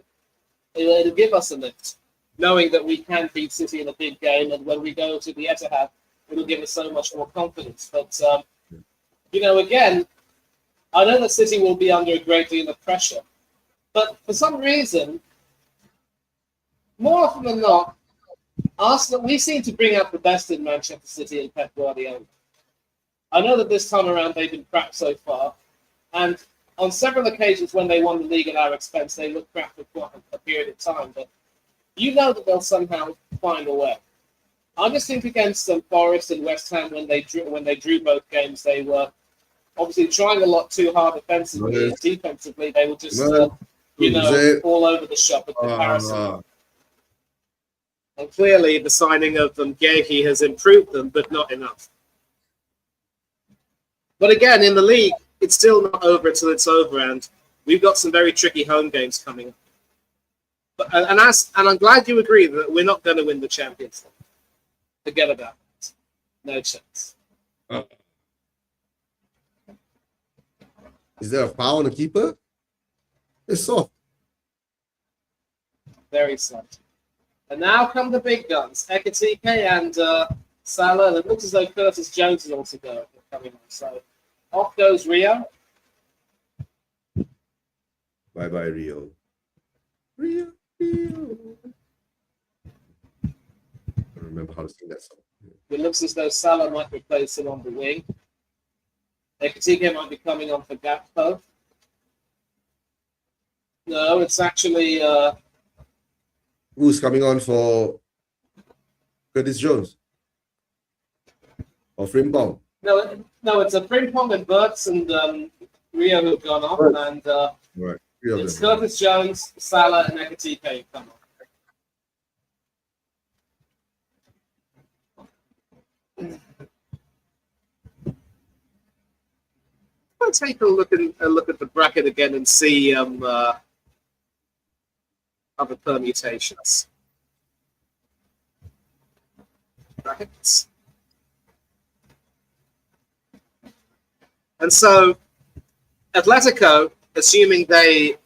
It'll give us a lift, knowing that we can beat City in a big game, and when we go to the Etihad, it'll give us so much more confidence. But again, I know that City will be under a great deal of pressure, but for some reason, more often than not, Arsenal, we seem to bring out the best in Manchester City and Pep Guardiola. I know that this time around they've been crap so far, and on several occasions when they won the league at our expense, they looked crap for quite a period of time. But you know that they'll somehow find a way. I just think against Forest and West Ham when they drew both games, they were obviously trying a lot too hard offensively. And defensively, they were just all over the shop with comparison. And clearly, the signing of Gehi has improved them, but not enough. But again, in the league, it's still not over until it's over, and we've got some very tricky home games coming up. But, and I'm glad you agree that we're not going to win the Champions League. Forget about it. No chance. Is there a foul on the keeper? It's soft. Very soft. And now come the big guns, Ekitike and Salah. It looks as though Curtis Jones is also coming on. So off goes Rio. Bye-bye, Rio. Rio. I don't remember how to sing that song. It looks as though Salah might replace him on the wing. Ekitike might be coming on for Gakpo. No, it's actually... Who's coming on for Curtis Jones? Or Frimpong? No, it's a Frimpong and Burtz and Rio who have gone off. And right. It's Curtis Jones, Salah, and Ekitike come on. I'll take a look at the bracket again and see other permutations. Brackets. And so, Atletico, assuming they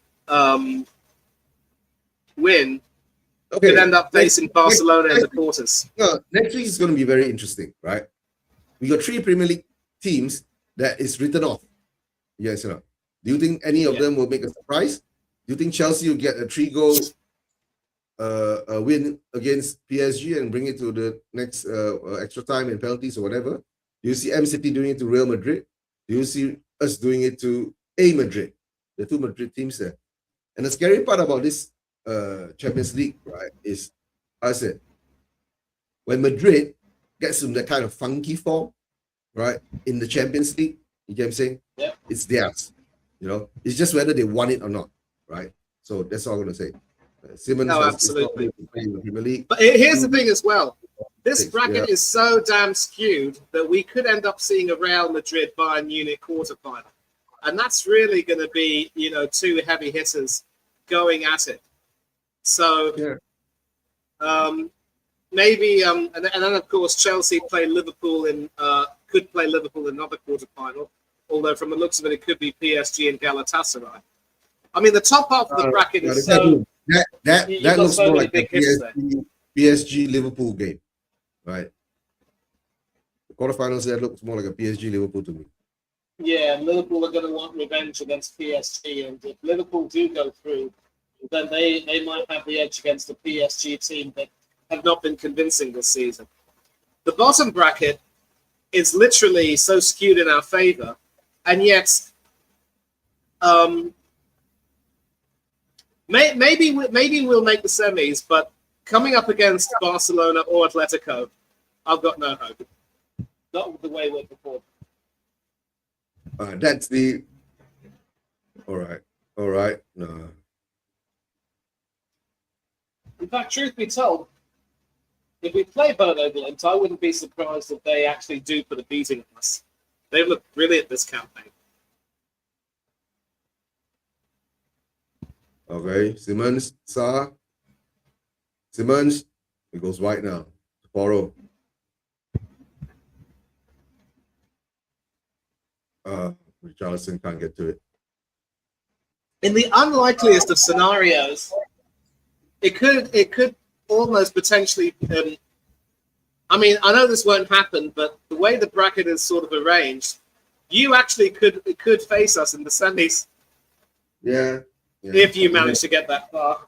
win, could end up facing Barcelona in the quarters. No, next week is going to be very interesting, right? We got 3 Premier League teams that is written off. Yes or no? Do you think any of them will make a surprise? Do you think Chelsea will get a 3-goal win against PSG and bring it to the next extra time and penalties or whatever? Do you see M City doing it to Real Madrid? Do you see us doing it to A Madrid? The 2 Madrid teams there. And the scary part about this Champions League, right, is, I said, when Madrid gets in that kind of funky form, right, in the Champions League, you get what I'm saying? Yeah. It's theirs. You know, it's just whether they want it or not, right? So that's all I'm gonna say. Simmons No, is not absolutely. able to play in the Premier League. But here's the thing as well. This bracket Yeah. is so damn skewed that we could end up seeing a Real Madrid Bayern Munich quarterfinal. And that's really going to be, two heavy hitters going at it. So maybe, and then of course Chelsea play Liverpool could play Liverpool in another quarterfinal. Although from the looks of it, it could be PSG and Galatasaray. I mean, the top half of the bracket is so. That looks so more many like a big PSG Liverpool game, right? The quarterfinals that looks more like a PSG Liverpool to me. Yeah, Liverpool are going to want revenge against PSG, and if Liverpool do go through, then they might have the edge against the PSG team that have not been convincing this season. The bottom bracket is literally so skewed in our favor, and yet maybe we'll make the semis, but coming up against Barcelona or Atletico, I've got no hope. Not with the way we're performing. That's the. All right. No. In fact, truth be told, if we play Bodo Glimt, I wouldn't be surprised if they actually do put a beating on us. They've looked brilliant this campaign. Okay, Simmons, Salah. Simmons, it goes right now. Tomorrow. Richarlison can't get to it. In the unlikeliest of scenarios, it could almost potentially. I mean, I know this won't happen, but the way the bracket is sort of arranged, you actually could face us in the semis. Yeah. If you manage to get that far.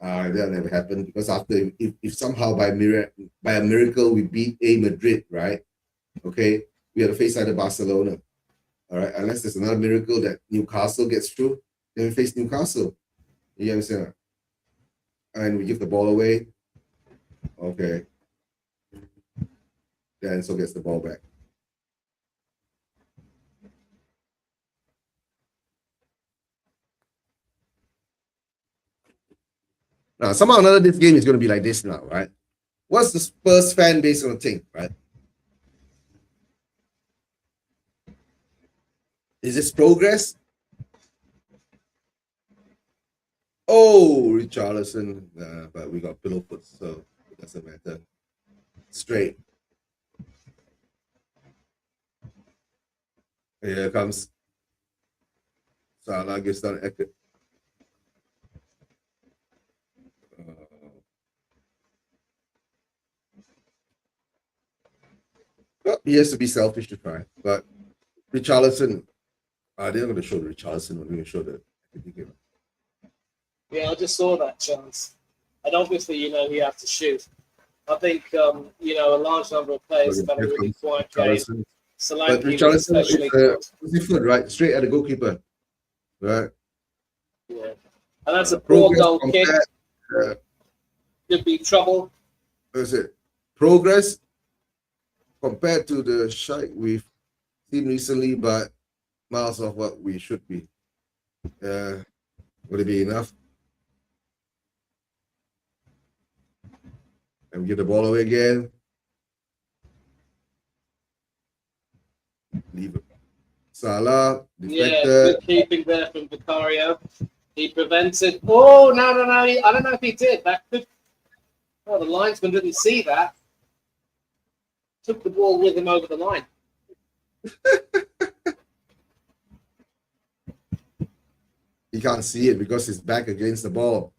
That'll never happen because after if somehow by a miracle we beat Madrid, right? Okay, we have to face either Barcelona. All right, unless there's another miracle that Newcastle gets through, then we face Newcastle. You understand? And we give the ball away. Okay. Then so gets the ball back. Now, somehow or another, this game is going to be like this now, right? What's the Spurs fan base going to think, right? Is this progress? Oh, Richarlison. But we got pillow foot, so it doesn't matter. Straight. Here comes Salah, gets down. Well, he has to be selfish to try, but Richarlison, they're not going to show the Richarlison, we're going to show the. Yeah, I just saw that chance. And obviously, he has to shoot. I think, a large number of players have had a really quiet game. But Richarlison is foot, right? Straight at the goalkeeper. Right? Yeah. And that's a poor goal kick. Could be trouble. What is it? Progress compared to the shite we've seen recently, but miles off what we should be. Would it be enough? And we get the ball away again. Leave it. Salah, deflected. Yeah, good keeping there from Vicario. He prevented. Oh, no. I don't know if he did. That could. Oh, the linesman didn't see that. Took the ball with him over the line. He can't see it because he's back against the ball.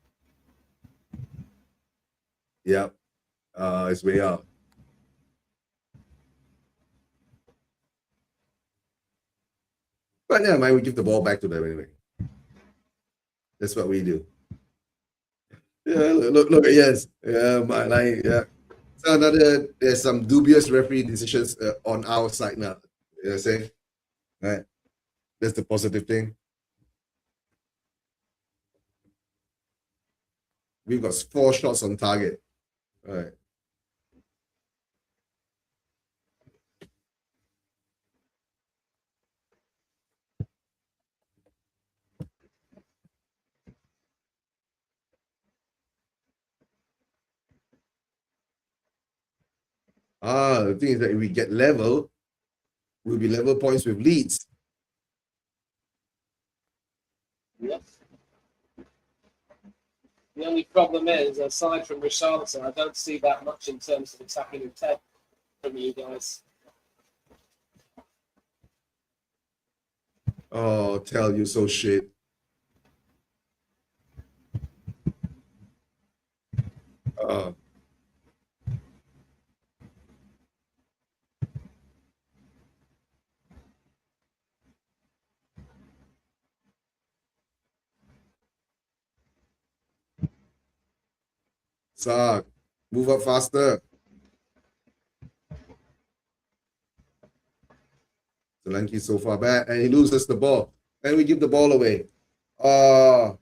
Yep. It's way out. But never mind, we give the ball back to them anyway. That's what we do. Yeah, look at yes. Yeah, my line. Yeah. So there's some dubious referee decisions on our side now. You know what I'm saying? Right. That's the positive thing. We've got 4 shots on target. All right. The thing is that if we get level, we'll be level points with Leeds. Yes. The only problem is, aside from Richarlison, I don't see that much in terms of attacking intent from you guys. Oh, tell you so shit. Sark, move up faster. Solanke so far back, and he loses the ball. And we give the ball away. Ball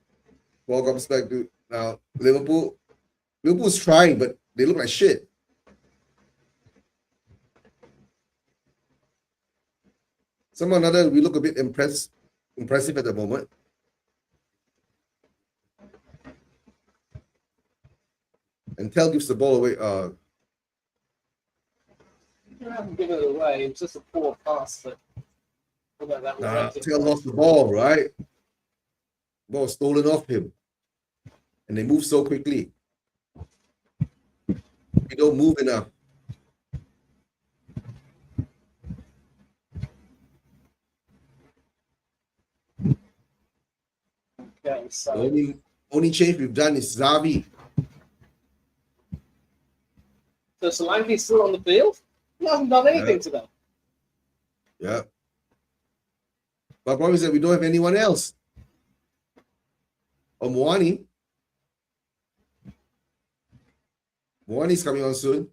comes back to now Liverpool. Liverpool's trying, but they look like shit. Somehow or another, we look a bit impressive at the moment. And Tell gives the ball away. You haven't given it away. It was just a poor pass. But Tell lost the ball, right? Ball stolen off him. And they move so quickly. We don't move enough. Okay, so The only change we've done is Xavi. So Solanke's still on the field? He hasn't done anything today. Yeah. But the problem is that we don't have anyone else. Or Moani. Moani's coming on soon.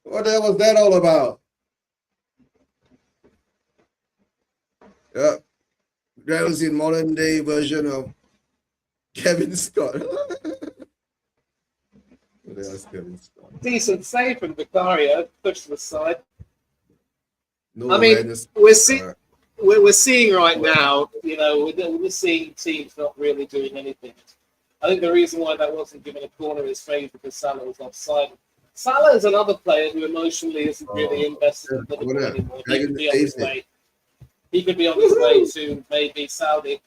What the hell was that all about? Yeah. That was in modern day version of Kevin Scott. What the hell is Kevin Scott? Decent save from Vicario, pushed to the side. No I mean, awareness. we're seeing right now, you know, we're seeing teams not really doing anything. I think the reason why that wasn't given a corner is because Salah was offside. Salah is another player who emotionally isn't really invested in Liverpool anymore. He could be on his way. He could be on his way to maybe Saudi.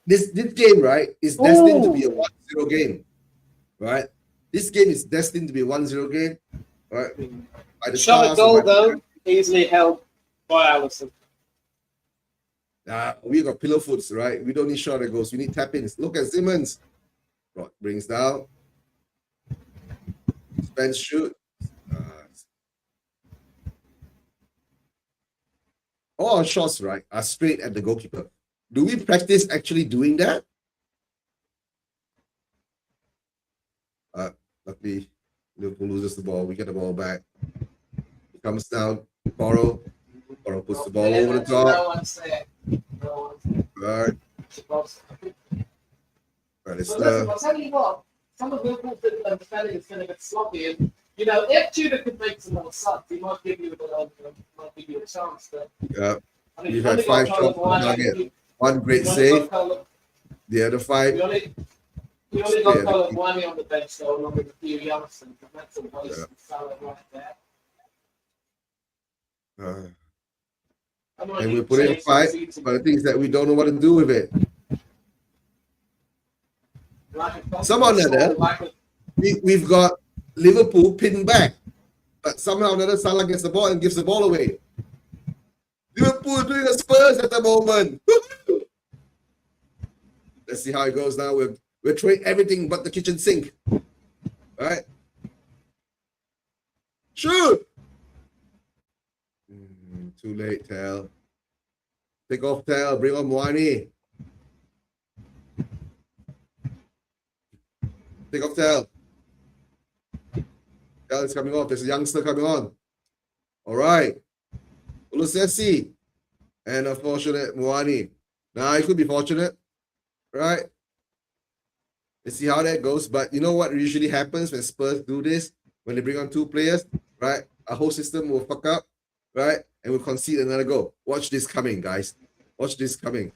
This game, right, is destined to be a 1-0 game. Right? This game is destined to be a 1-0 game. Right? By the Shot a goal, though, easily held by Alisson. We got pillow foots, right? We don't need shot goals. We need tap-ins. Look at Simmons. Brings down. Spence shoot. All our shots, right, are straight at the goalkeeper. Do we practice actually doing that? Luckily, Liverpool loses the ball. We get the ball back. It comes down. Borrow puts the ball over the top. Right. I'll tell you what, some of Liverpool's defending is going to get sloppy. And, you know, if Tudor could make some more subs, he might give you a chance. But, yeah. I mean, You've had 5 shots on target. 1 great save. The other 5. We only got Colomwani on the bench, though, along with a few youngsters. That's a waste of salad right there. And we put in 5, but the thing is that we don't know what to do with it. Somehow or another, we've got Liverpool pinned back, but somehow or another Salah gets the ball and gives the ball away. Liverpool doing the Spurs at the moment. Let's see how it goes now. We're throwing everything but the kitchen sink. All right. Shoot. Too late, Tal. Take off Tal. Bring on Moani. Take off Tal. Tal is coming off. There's a youngster coming on. All right. Ulusesi. And unfortunate Moani. Now, it could be fortunate, right? Let's see how that goes. But you know what usually happens when Spurs do this? When they bring on two players, right? Our whole system will fuck up, right? And we'll concede another goal. Watch this coming, guys. Watch this coming,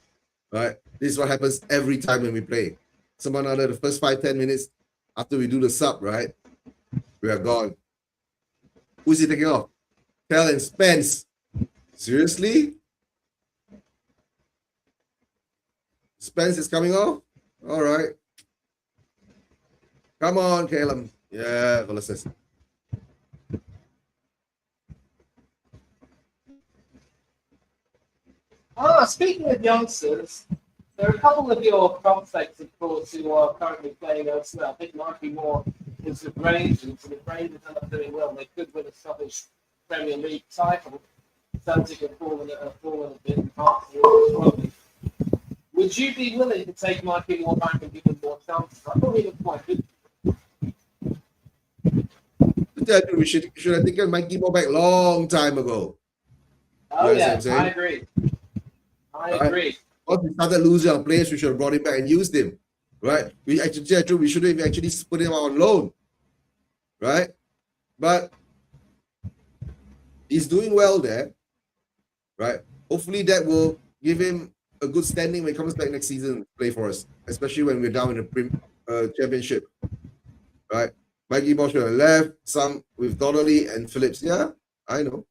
right? This is what happens every time when we play. Someone under the first 5-10 minutes after we do the sub, right? We are gone. Who's he taking off? Kel and Spence. Seriously? Spence is coming off? All right. Come on, Caleb. Yeah, Colossus. Speaking of youngsters, there are a couple of your prospects, of course, who are currently playing elsewhere. I think might be more is the Rangers, and if Rangers are not doing well, they could win a Scottish Premier League title. Celtic have fallen a bit in half. Would you be willing to take Mikey Moore back and give him more chances? I thought he was quite good. We should have taken Mikey Moore back long time ago. Oh, You know what yeah, I'm saying? I agree. I agree. Once we started losing our players, we should have brought him back and used him, right? We should have actually put him on loan, right? But he's doing well there, right? Hopefully that will give him a good standing when he comes back next season to play for us, especially when we're down in the championship, right? Mikey Moore should have left, some with Donnelly and Phillips. Yeah, I know.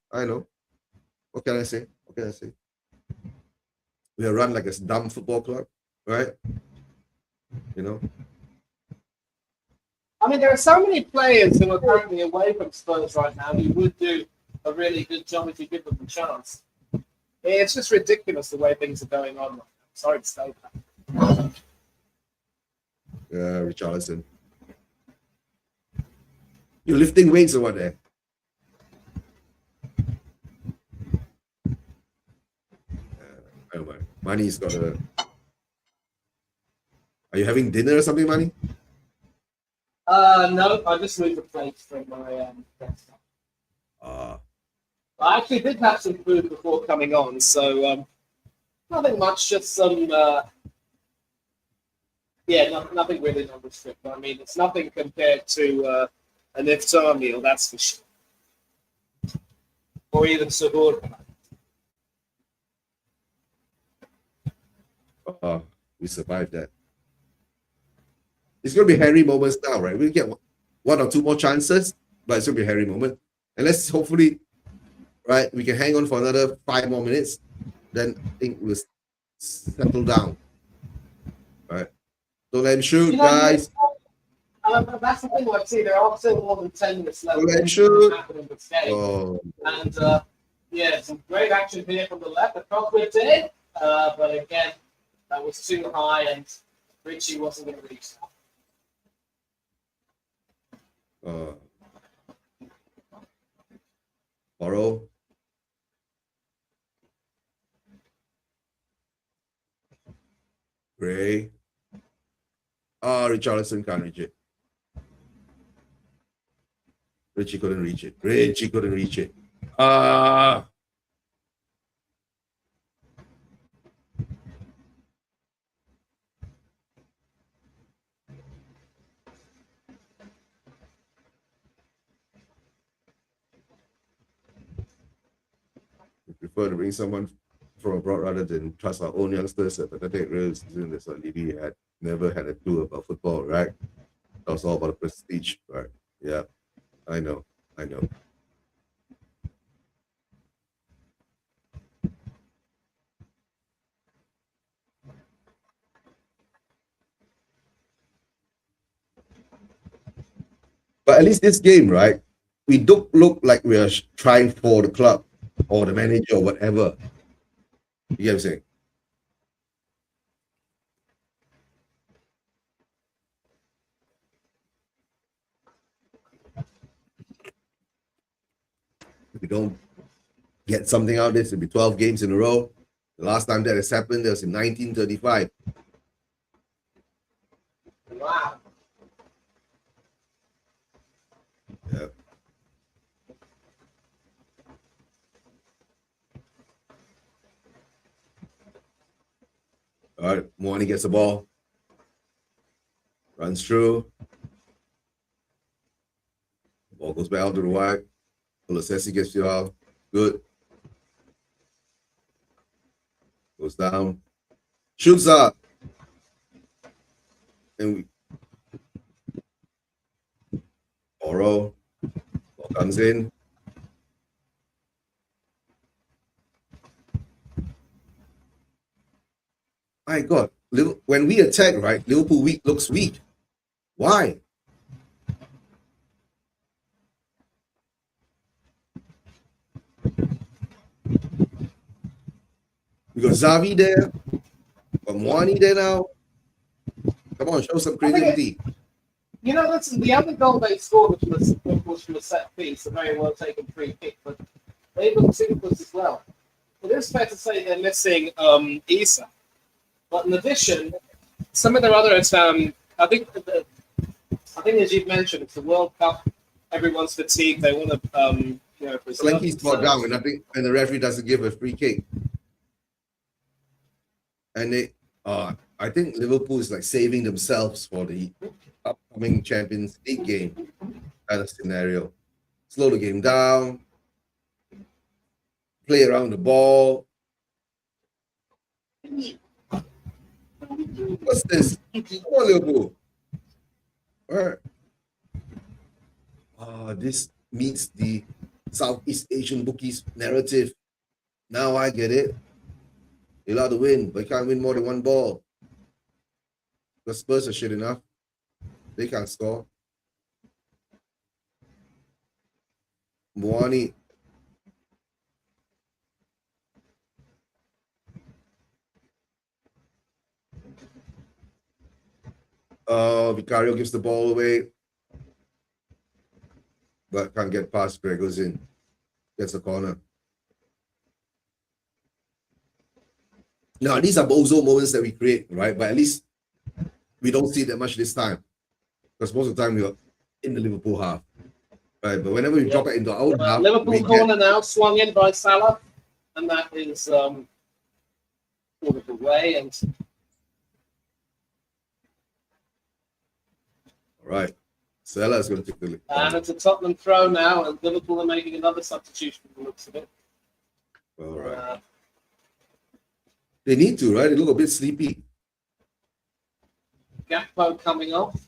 What can I say? We are run like a dumb football club, right? You know. I mean, there are so many players who are currently away from Spurs right now who would do a really good job if you give them the chance. It's just ridiculous the way things are going on. Sorry to say that. Yeah, Richarlison. You're lifting weights or what there? I don't know. Money's got a. Are you having dinner or something, Money? No, I just moved the plates from my desktop. I actually did have some food before coming on, so nothing much, just some. Nothing really non-restricted. I mean, it's nothing compared to an iftar meal, that's for sure, or even suhoor. We survived that. It's going to be hairy moments now, right? We'll get one or two more chances, but it's going to be a hairy moment. And let's hopefully, right, we can hang on for another 5 more minutes. Then I think we'll settle down. Right? Don't let him shoot, guys. That's the thing, like, see, there are still more than 10 minutes left. Don't let him shoot. In this game. And, some great action here from the left. The cross whipped in, but again, that was too high, and Richie wasn't going to reach that. Borrow. Gray. Richarlison can't reach it. Richie couldn't reach it. Richie couldn't reach it. We prefer to bring someone from abroad rather than trust our own youngsters at pathetic rails. That's what Levy had never had a clue about football, right? That was all about the prestige, right? Yeah, I know. But at least this game, right? We don't look like we are trying for the club or the manager or whatever. You get what I'm saying? If we don't get something out of this, it'll be 12 games in a row. The last time that has happened, that was in 1935. Wow. Yeah. All right, Moani gets the ball. Runs through. Ball goes back out to the wide. Olosesi gets you out. Good. Goes down. Shoots up. And Oro. Ball comes in. My God. When we attack, right, Liverpool looks weak. Why? We got Xavi there. Got Moani there now. Come on, show some creativity. You know, listen, the other goal they scored, which was from a set piece, a very well taken free kick, but they look superstars as well. It is fair to say they're missing Isa. But in addition, some of their other, I think as you've mentioned, it's the World Cup. Everyone's fatigued. They want to, It's like he's brought down, and the referee doesn't give a free kick. And I think Liverpool is like saving themselves for the upcoming Champions League game kind of scenario. Slow the game down, play around the ball. What's this? Come on, Liverpool. All right. This meets the Southeast Asian bookies narrative. Now I get it. You're allowed to win, but you can't win more than one ball. The Spurs are shit enough. They can't score. Moani. Vicario gives the ball away. But can't get past. Greg goes in. Gets a corner. Now, these are bozo moments that we create, right? But at least we don't see that much this time. Because most of the time we are in the Liverpool half. Right, but whenever we drop it into our own half, Liverpool corner now, swung in by Salah, and that is ordered away. And all right, Salah is going to take the lead. And it's a Tottenham throw now, and Liverpool are making another substitution from the looks of it. All right. They need to, right? They look a bit sleepy. Gakpo coming off.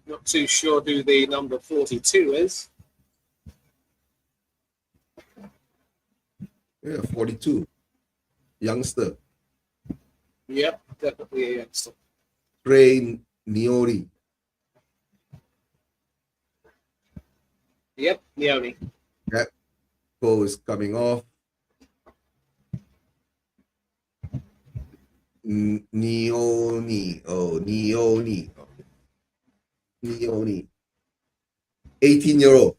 Not too sure who the number 42 is. Yeah, 42. Youngster. Yep, definitely a youngster. Trey Niori. Yep, Nioni. Gakpo is coming off. Nioni. Oh, Nioni. Nioni. 18-year-old.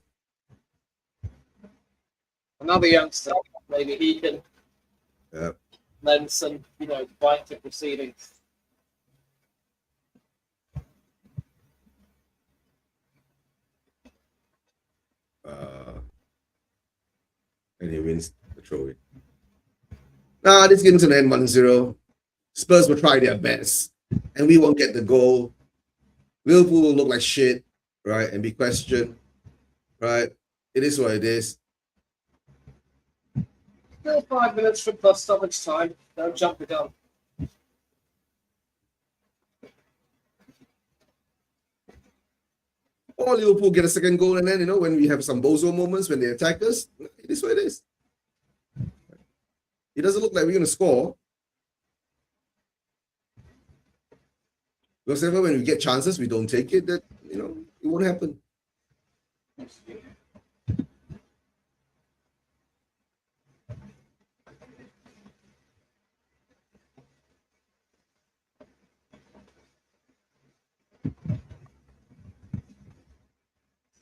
Another youngster. Maybe he can lend some, bite to proceedings. And he wins the trophy. Nah, this game's gonna end 1-0. Spurs will try their best, and we won't get the goal. Liverpool will look like shit, right, and be questioned, right? It is what it is. Still 5 minutes for plus stoppage time. Don't jump the gun. Or Liverpool get a second goal, and then, when we have some bozo moments when they attack us, it is what it is. It doesn't look like we're going to score. Because ever when we get chances, we don't take it, that, it won't happen.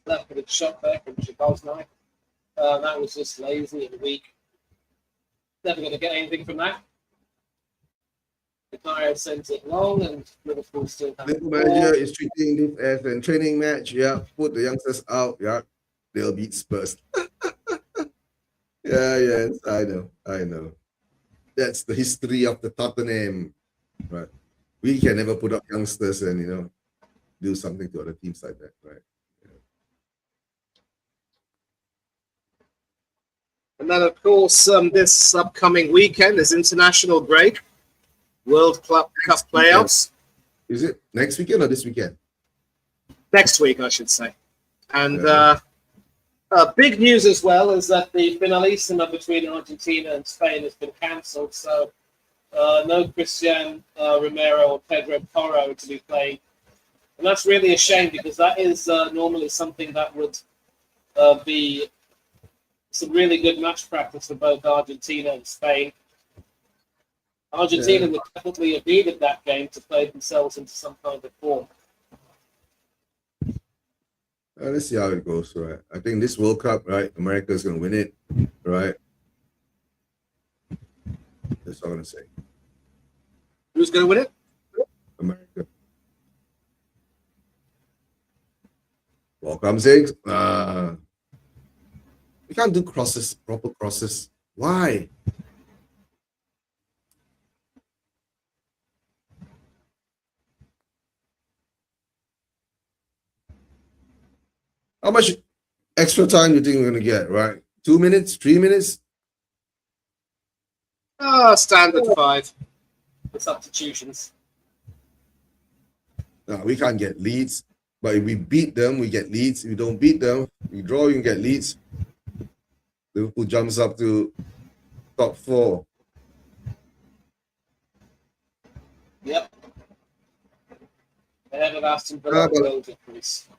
Left-footed shot there from Chibosnai. That was just lazy and weak. Never going to get anything from that. Vicario sends it long, and Liverpool still have Liverpool manager is treating this as a training match. Yeah, put the youngsters out. Yeah, they'll beat Spurs. Yes, I know. That's the history of the Tottenham. Right. We can never put up youngsters and do something to other teams like that, right? And then, of course, this upcoming weekend is international break, World Cup playoffs. Is it next weekend or this weekend? Next week, I should say. And Yeah. big news as well is that the finalissima between Argentina and Spain has been cancelled. So no Cristian Romero or Pedro Porro to be playing. And that's really a shame because that is normally something that would be some really good match practice for both Argentina and Spain. Argentina would definitely have needed that game to play themselves into some kind of form. Let's see how it goes, right? I think this World Cup, right? America is going to win it, right? That's all I'm going to say. Who's going to win it? America. Ball comes in. We can't do crosses, proper crosses. Why? How much extra time do you think we're going to get, right? 2 minutes, 3 minutes? Standard 5. The substitutions. No, we can't get leads. But if we beat them, we get leads. If we don't beat them, we draw, you can get leads. Liverpool jumps up to top 4. Yep. Ahead of Aston Villa goal decrease.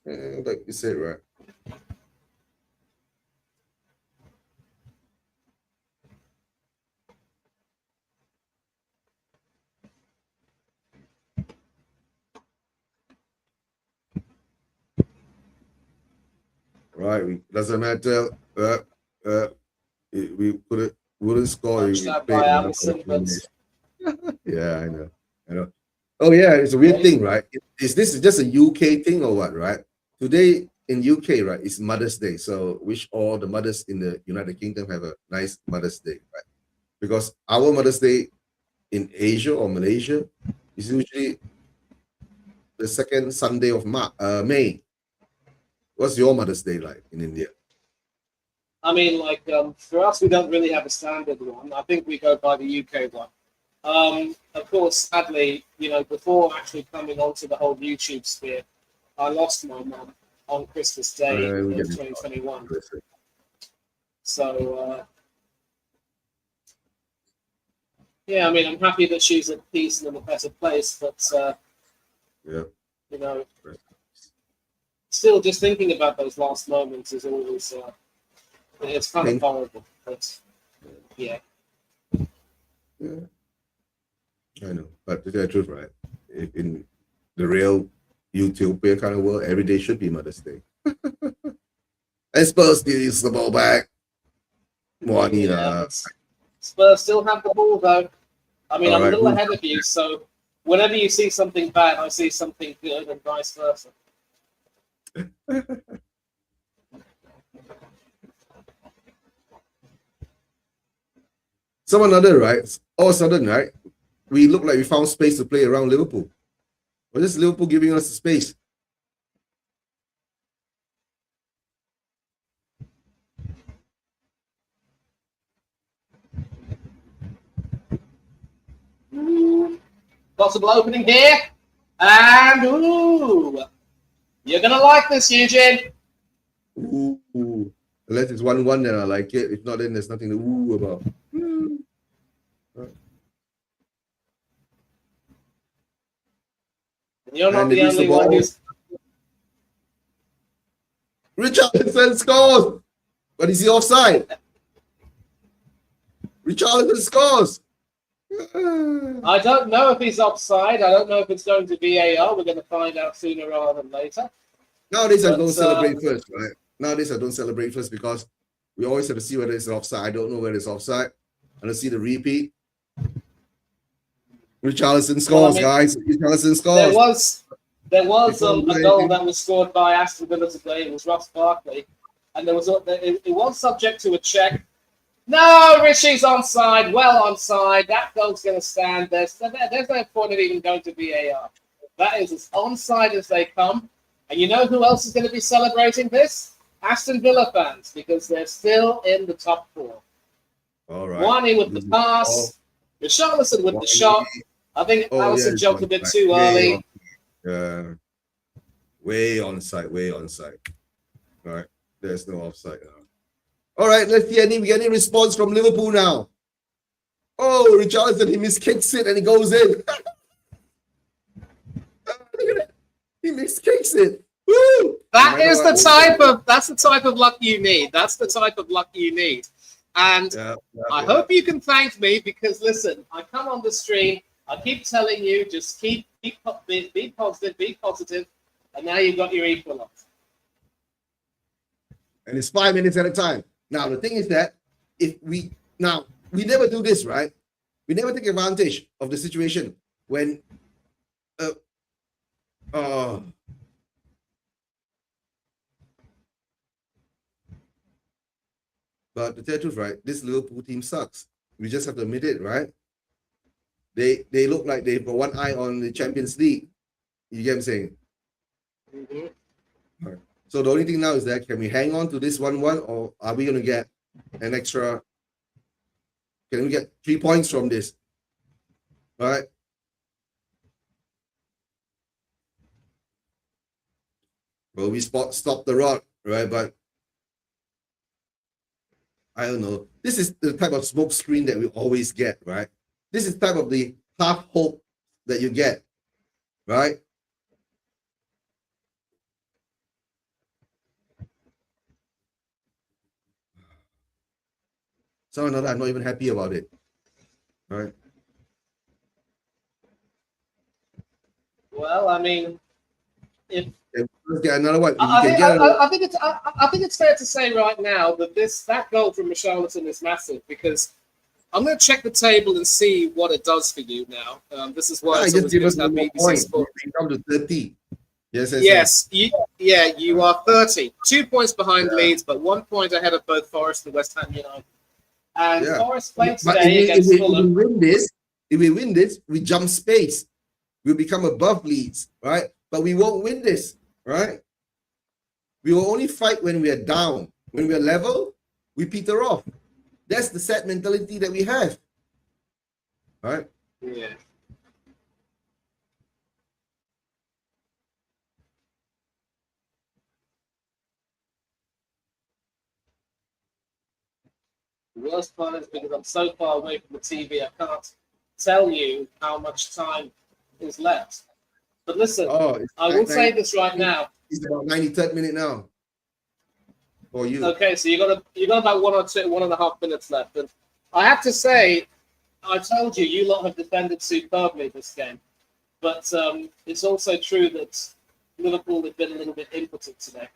Like you said, right? Right, doesn't matter. We wouldn't score. Yeah, I know. Oh yeah, it's a weird thing, right? Is this just a UK thing or what? Right? Today in UK, right, it's Mother's Day. So wish all the mothers in the United Kingdom have a nice Mother's Day, right? Because our Mother's Day in Asia or Malaysia is usually the second Sunday of May. What's your Mother's Day like in India? I mean, like, for us, we don't really have a standard one. I think we go by the UK one. Of course, sadly, before actually coming onto the whole YouTube sphere, I lost my mum on Christmas Day in 2021. So, yeah, I mean, I'm happy that she's at peace and in a better place, but, still just thinking about those last moments is always, it's kind of horrible, but, yeah. Yeah. I know, but to tell the truth, right? In the real utopia kind of world, every day should be Mother's Day. And Spurs needs the ball back. Spurs still have the ball, though. I mean, I'm a little ahead of you, so whenever you see something bad, I see something good, and vice versa. Some another, right? All of a sudden, right? We look like we found space to play around Liverpool. Or just Liverpool giving us the space? Possible opening here. And, you're going to like this, Eugene. Ooh. Unless it's 1-1, then I like it. If not, then there's nothing to ooh about. You're not the only one who's... Richarlison scores! But is he offside? Richarlison scores! I don't know if he's offside. I don't know if it's going to VAR. We're going to find out sooner rather than later. Nowadays, I don't celebrate first, right? Nowadays, I don't celebrate first because we always have to see whether it's offside. I don't know whether it's offside. I don't see the repeat. Richarlison scores, guys. Richarlison scores. There was a goal that was scored by Aston Villa today. It was Ross Barkley, and it was subject to a check. No, Richie's onside. Well onside. That goal's going to stand. There's no point of even going to VAR. That is as onside as they come. And you know who else is going to be celebrating this? Aston Villa fans, because they're still in the top four. All right. Warney with the pass. Richarlison with the shot. I think Alisson jumped a bit too early. Way on site. All right. There's no offside now. All right, let's see we get any response from Liverpool now. Oh, Richarlison, he miskicks it and he goes in. Look at it. He miskicks it. Woo! That's the type of luck you need. That's the type of luck you need. And I hope you can thank me because listen, I come on the stream, I keep telling you, just be positive, and now you've got your equalizer. And it's 5 minutes at a time. Now the thing is that we never do this, right? We never take advantage of the situation when but to tell the truth, right? This Liverpool team sucks. We just have to admit it, right? They look like they've got one eye on the Champions League. You get what I'm saying? All right. So the only thing now is that can we hang on to this 1-1 or are we going to get an extra? Can we get 3 points from this? All right. Well, we stop the rot, right? But I don't know. This is the type of smoke screen that we always get, right? This is type of the half hope that you get, right? So another, I'm not even happy about it. All right. Well, I mean, if let's get another one. I think it's fair to say right now that that goal from Richarlison is massive because I'm going to check the table and see what it does for you now. This is why it's always good to have BBC Sport. You come to 30. Yes. You are 30. 2 points behind Leeds, but 1 point ahead of both Forest and West Ham United. And Forest played today against Fulham. If we win this, we jump space. We'll become above Leeds, right? But we won't win this, right? We will only fight when we are down. When we are level, we peter off. That's the sad mentality that we have, right? Yeah. The worst part is because I'm so far away from the TV, I can't tell you how much time is left. But listen, I will say this right now. It's about 93rd minute now. For you. Okay, so you got about 1.5 minutes left. And I have to say, I told you, you lot have defended superbly this game. But it's also true that Liverpool have been a little bit impotent today.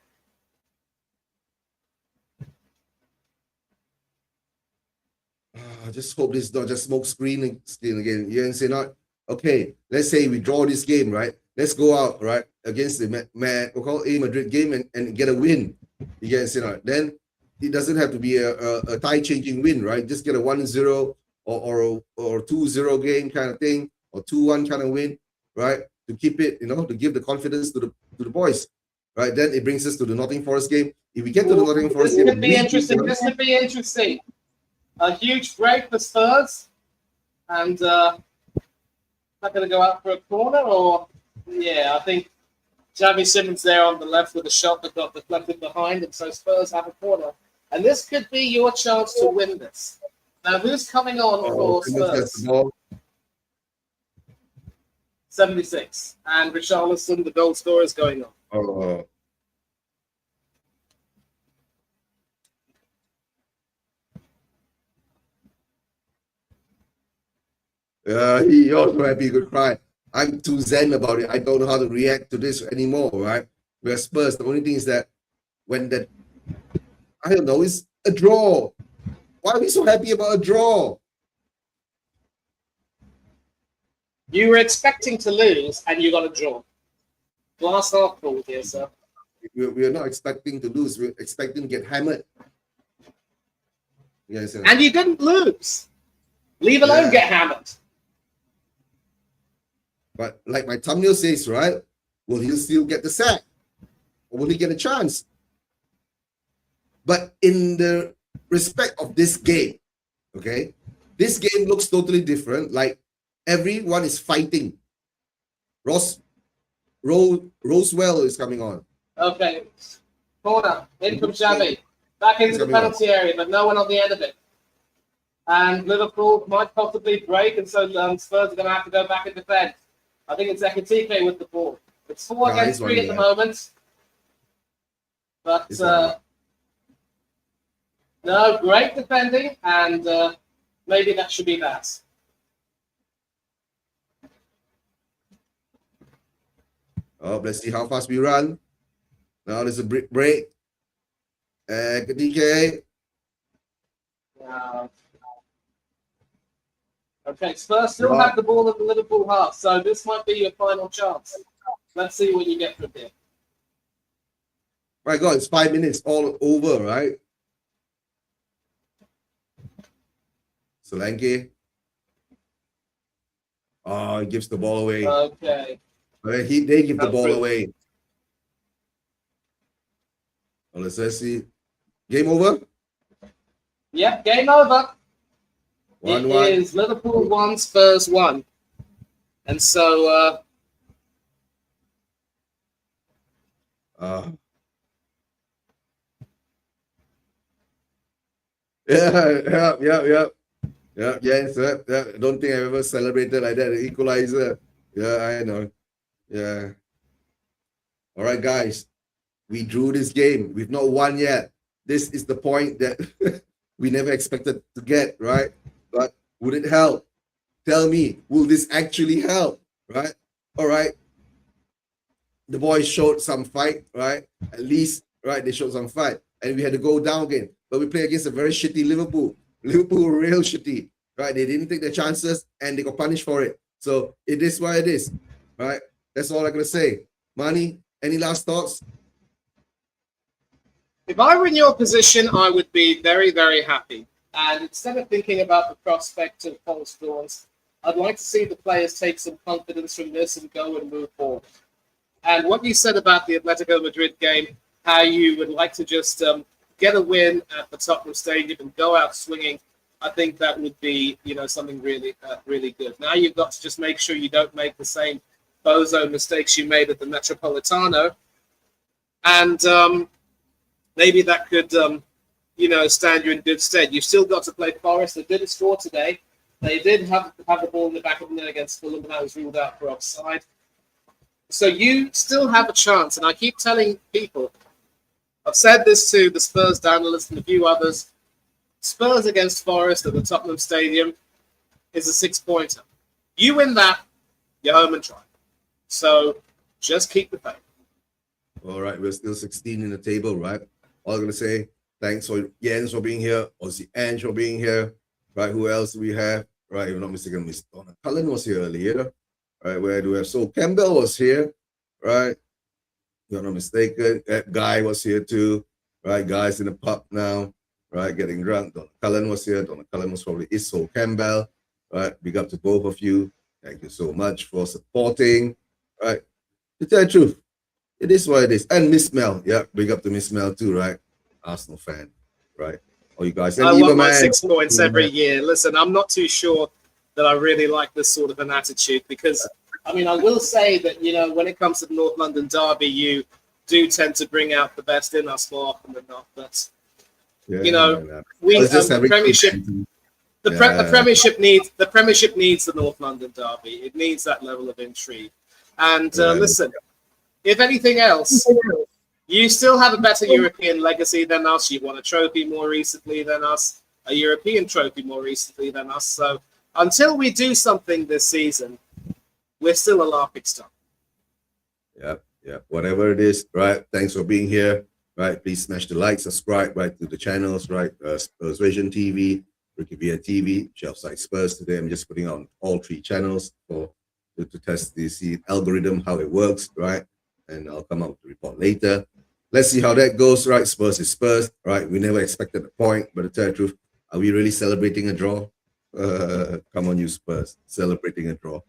I just hope this is not just smoke screen again. You can say not. Okay, let's say we draw this game, right? Let's go out, right, against the Madrid game and get a win. You get say not. Then it doesn't have to be a tie-changing win, right? Just get a 1-0 or 2-0 game kind of thing, or 2-1 kind of win, right? To keep it, to give the confidence to the boys, right? Then it brings us to the Nottingham Forest game. If we get to the Nottingham Forest game, this could be interesting. A huge break for Spurs, and not going to go out for a corner, or I think Jamie Simmons there on the left with a shot that got deflected behind, and so Spurs have a corner, and this could be your chance to win this. Now, who's coming on for Spurs? 76, and Richarlison, the goal scorer, is going on. He also happy he could cry. I'm too zen about it. I don't know how to react to this anymore, right? We're Spurs. The only thing is that I don't know, it's a draw. Why are we so happy about a draw? You were expecting to lose, and you got a draw. Glass half full here, sir. We're not expecting to lose. We're expecting to get hammered. Yes, And you didn't lose. Leave alone Yeah. get hammered. But like my thumbnail says, right? Will he still get the sack? Or will he get a chance? But in the respect of this game, okay, this game looks totally different. Like everyone is fighting. Rosewell is coming on. Okay. Corner. In from Xavi. Back into the penalty area, but no one on the end of it. And Liverpool might possibly break, and so Spurs are going to have to go back and defend. I think it's Ekitike with the ball. It's 4 against 3 at the moment. But no, great defending, and maybe that should be that. Oh, let's see how fast we run. Now there's a break. DK. Okay, Spurs still have the ball at the Liverpool half, so this might be your final chance. Let's see what you get from here. My God, it's 5 minutes all over, right? Solanke. Oh, he gives the ball away. Okay. They give the ball away. Well, let's see. Game over? Yep, game over. 1-1. It is Liverpool 1, Spurs 1. And so yes. I don't think I've ever celebrated like that. The equalizer. Yeah, I know. Yeah. All right, guys. We drew this game. We've not won yet. This is the point that we never expected to get, right? But would it help? Tell me, will this actually help, right? All right. The boys showed some fight, right? At least, right, they showed some fight. And we had to go down again. But we play against a very shitty Liverpool. Liverpool were real shitty, right? They didn't take their chances and they got punished for it. So it is what it is, right? That's all I'm going to say. Manny, any last thoughts? if I were in your position, I would be very, very happy. And instead of thinking about the prospect of false dawns, I'd like to see the players take some confidence from this and go and move forward. And what you said about the Atletico Madrid game, how you would like to just get a win at the Tottenham Stadium and go out swinging, I think that would be, something really, really good. Now you've got to just make sure you don't make the same bozo mistakes you made at the Metropolitano, and maybe that could, stand you in good stead. You've still got to play Forest. They didn't score today. They did have the ball in the back of the net against Fulham, but that was ruled out for offside. So you still have a chance, and I keep telling people, I've said this to the Spurs analysts and a few others, Spurs against Forest at the Tottenham Stadium is a 6-pointer. You win that, you're home and try. So just keep the faith. All right, we're still 16 in the table, right? All I'm going to say, thanks for Jens for being here, Ozzy Ange for being here, right? Who else do we have? Right, if I'm not mistaken, Miss Donna Cullen was here earlier. Right, where do we have? So Campbell was here, right? If I'm not mistaken. That guy was here too, right? Guys in the pub now, right? Getting drunk. Donna Cullen was here. Donna Cullen was probably Sol Campbell, right? Big up to both of you. Thank you so much for supporting, right? To tell the truth, it is what it is. And Miss Mel, yeah, big up to Miss Mel too, right? Arsenal fan, right? All you guys. And I want my man, 6 points every year. Listen, I'm not too sure that I really like this sort of an attitude because, I will say that, when it comes to the North London derby, you do tend to bring out the best in us more often than not. But, we the Premiership. The Premiership needs the North London derby. It needs that level of intrigue. And listen, if anything else, you still have a better European legacy than us. You won a trophy more recently than us, a European trophy more recently than us. So until we do something this season, we're still a laughing stock. Yeah. Whatever it is, right? Thanks for being here. Right. Please smash the like, subscribe, right, to the channels, right? Spurs Vision TV, Ricky Via TV, Shelfside Spurs. Today I'm just putting on all 3 channels to test the algorithm, how it works, right? And I'll come out with the report later. Let's see how that goes, right? Spurs is Spurs, right? We never expected a point, but to tell the truth, Are we really celebrating a draw? Come on, you Spurs, celebrating a draw.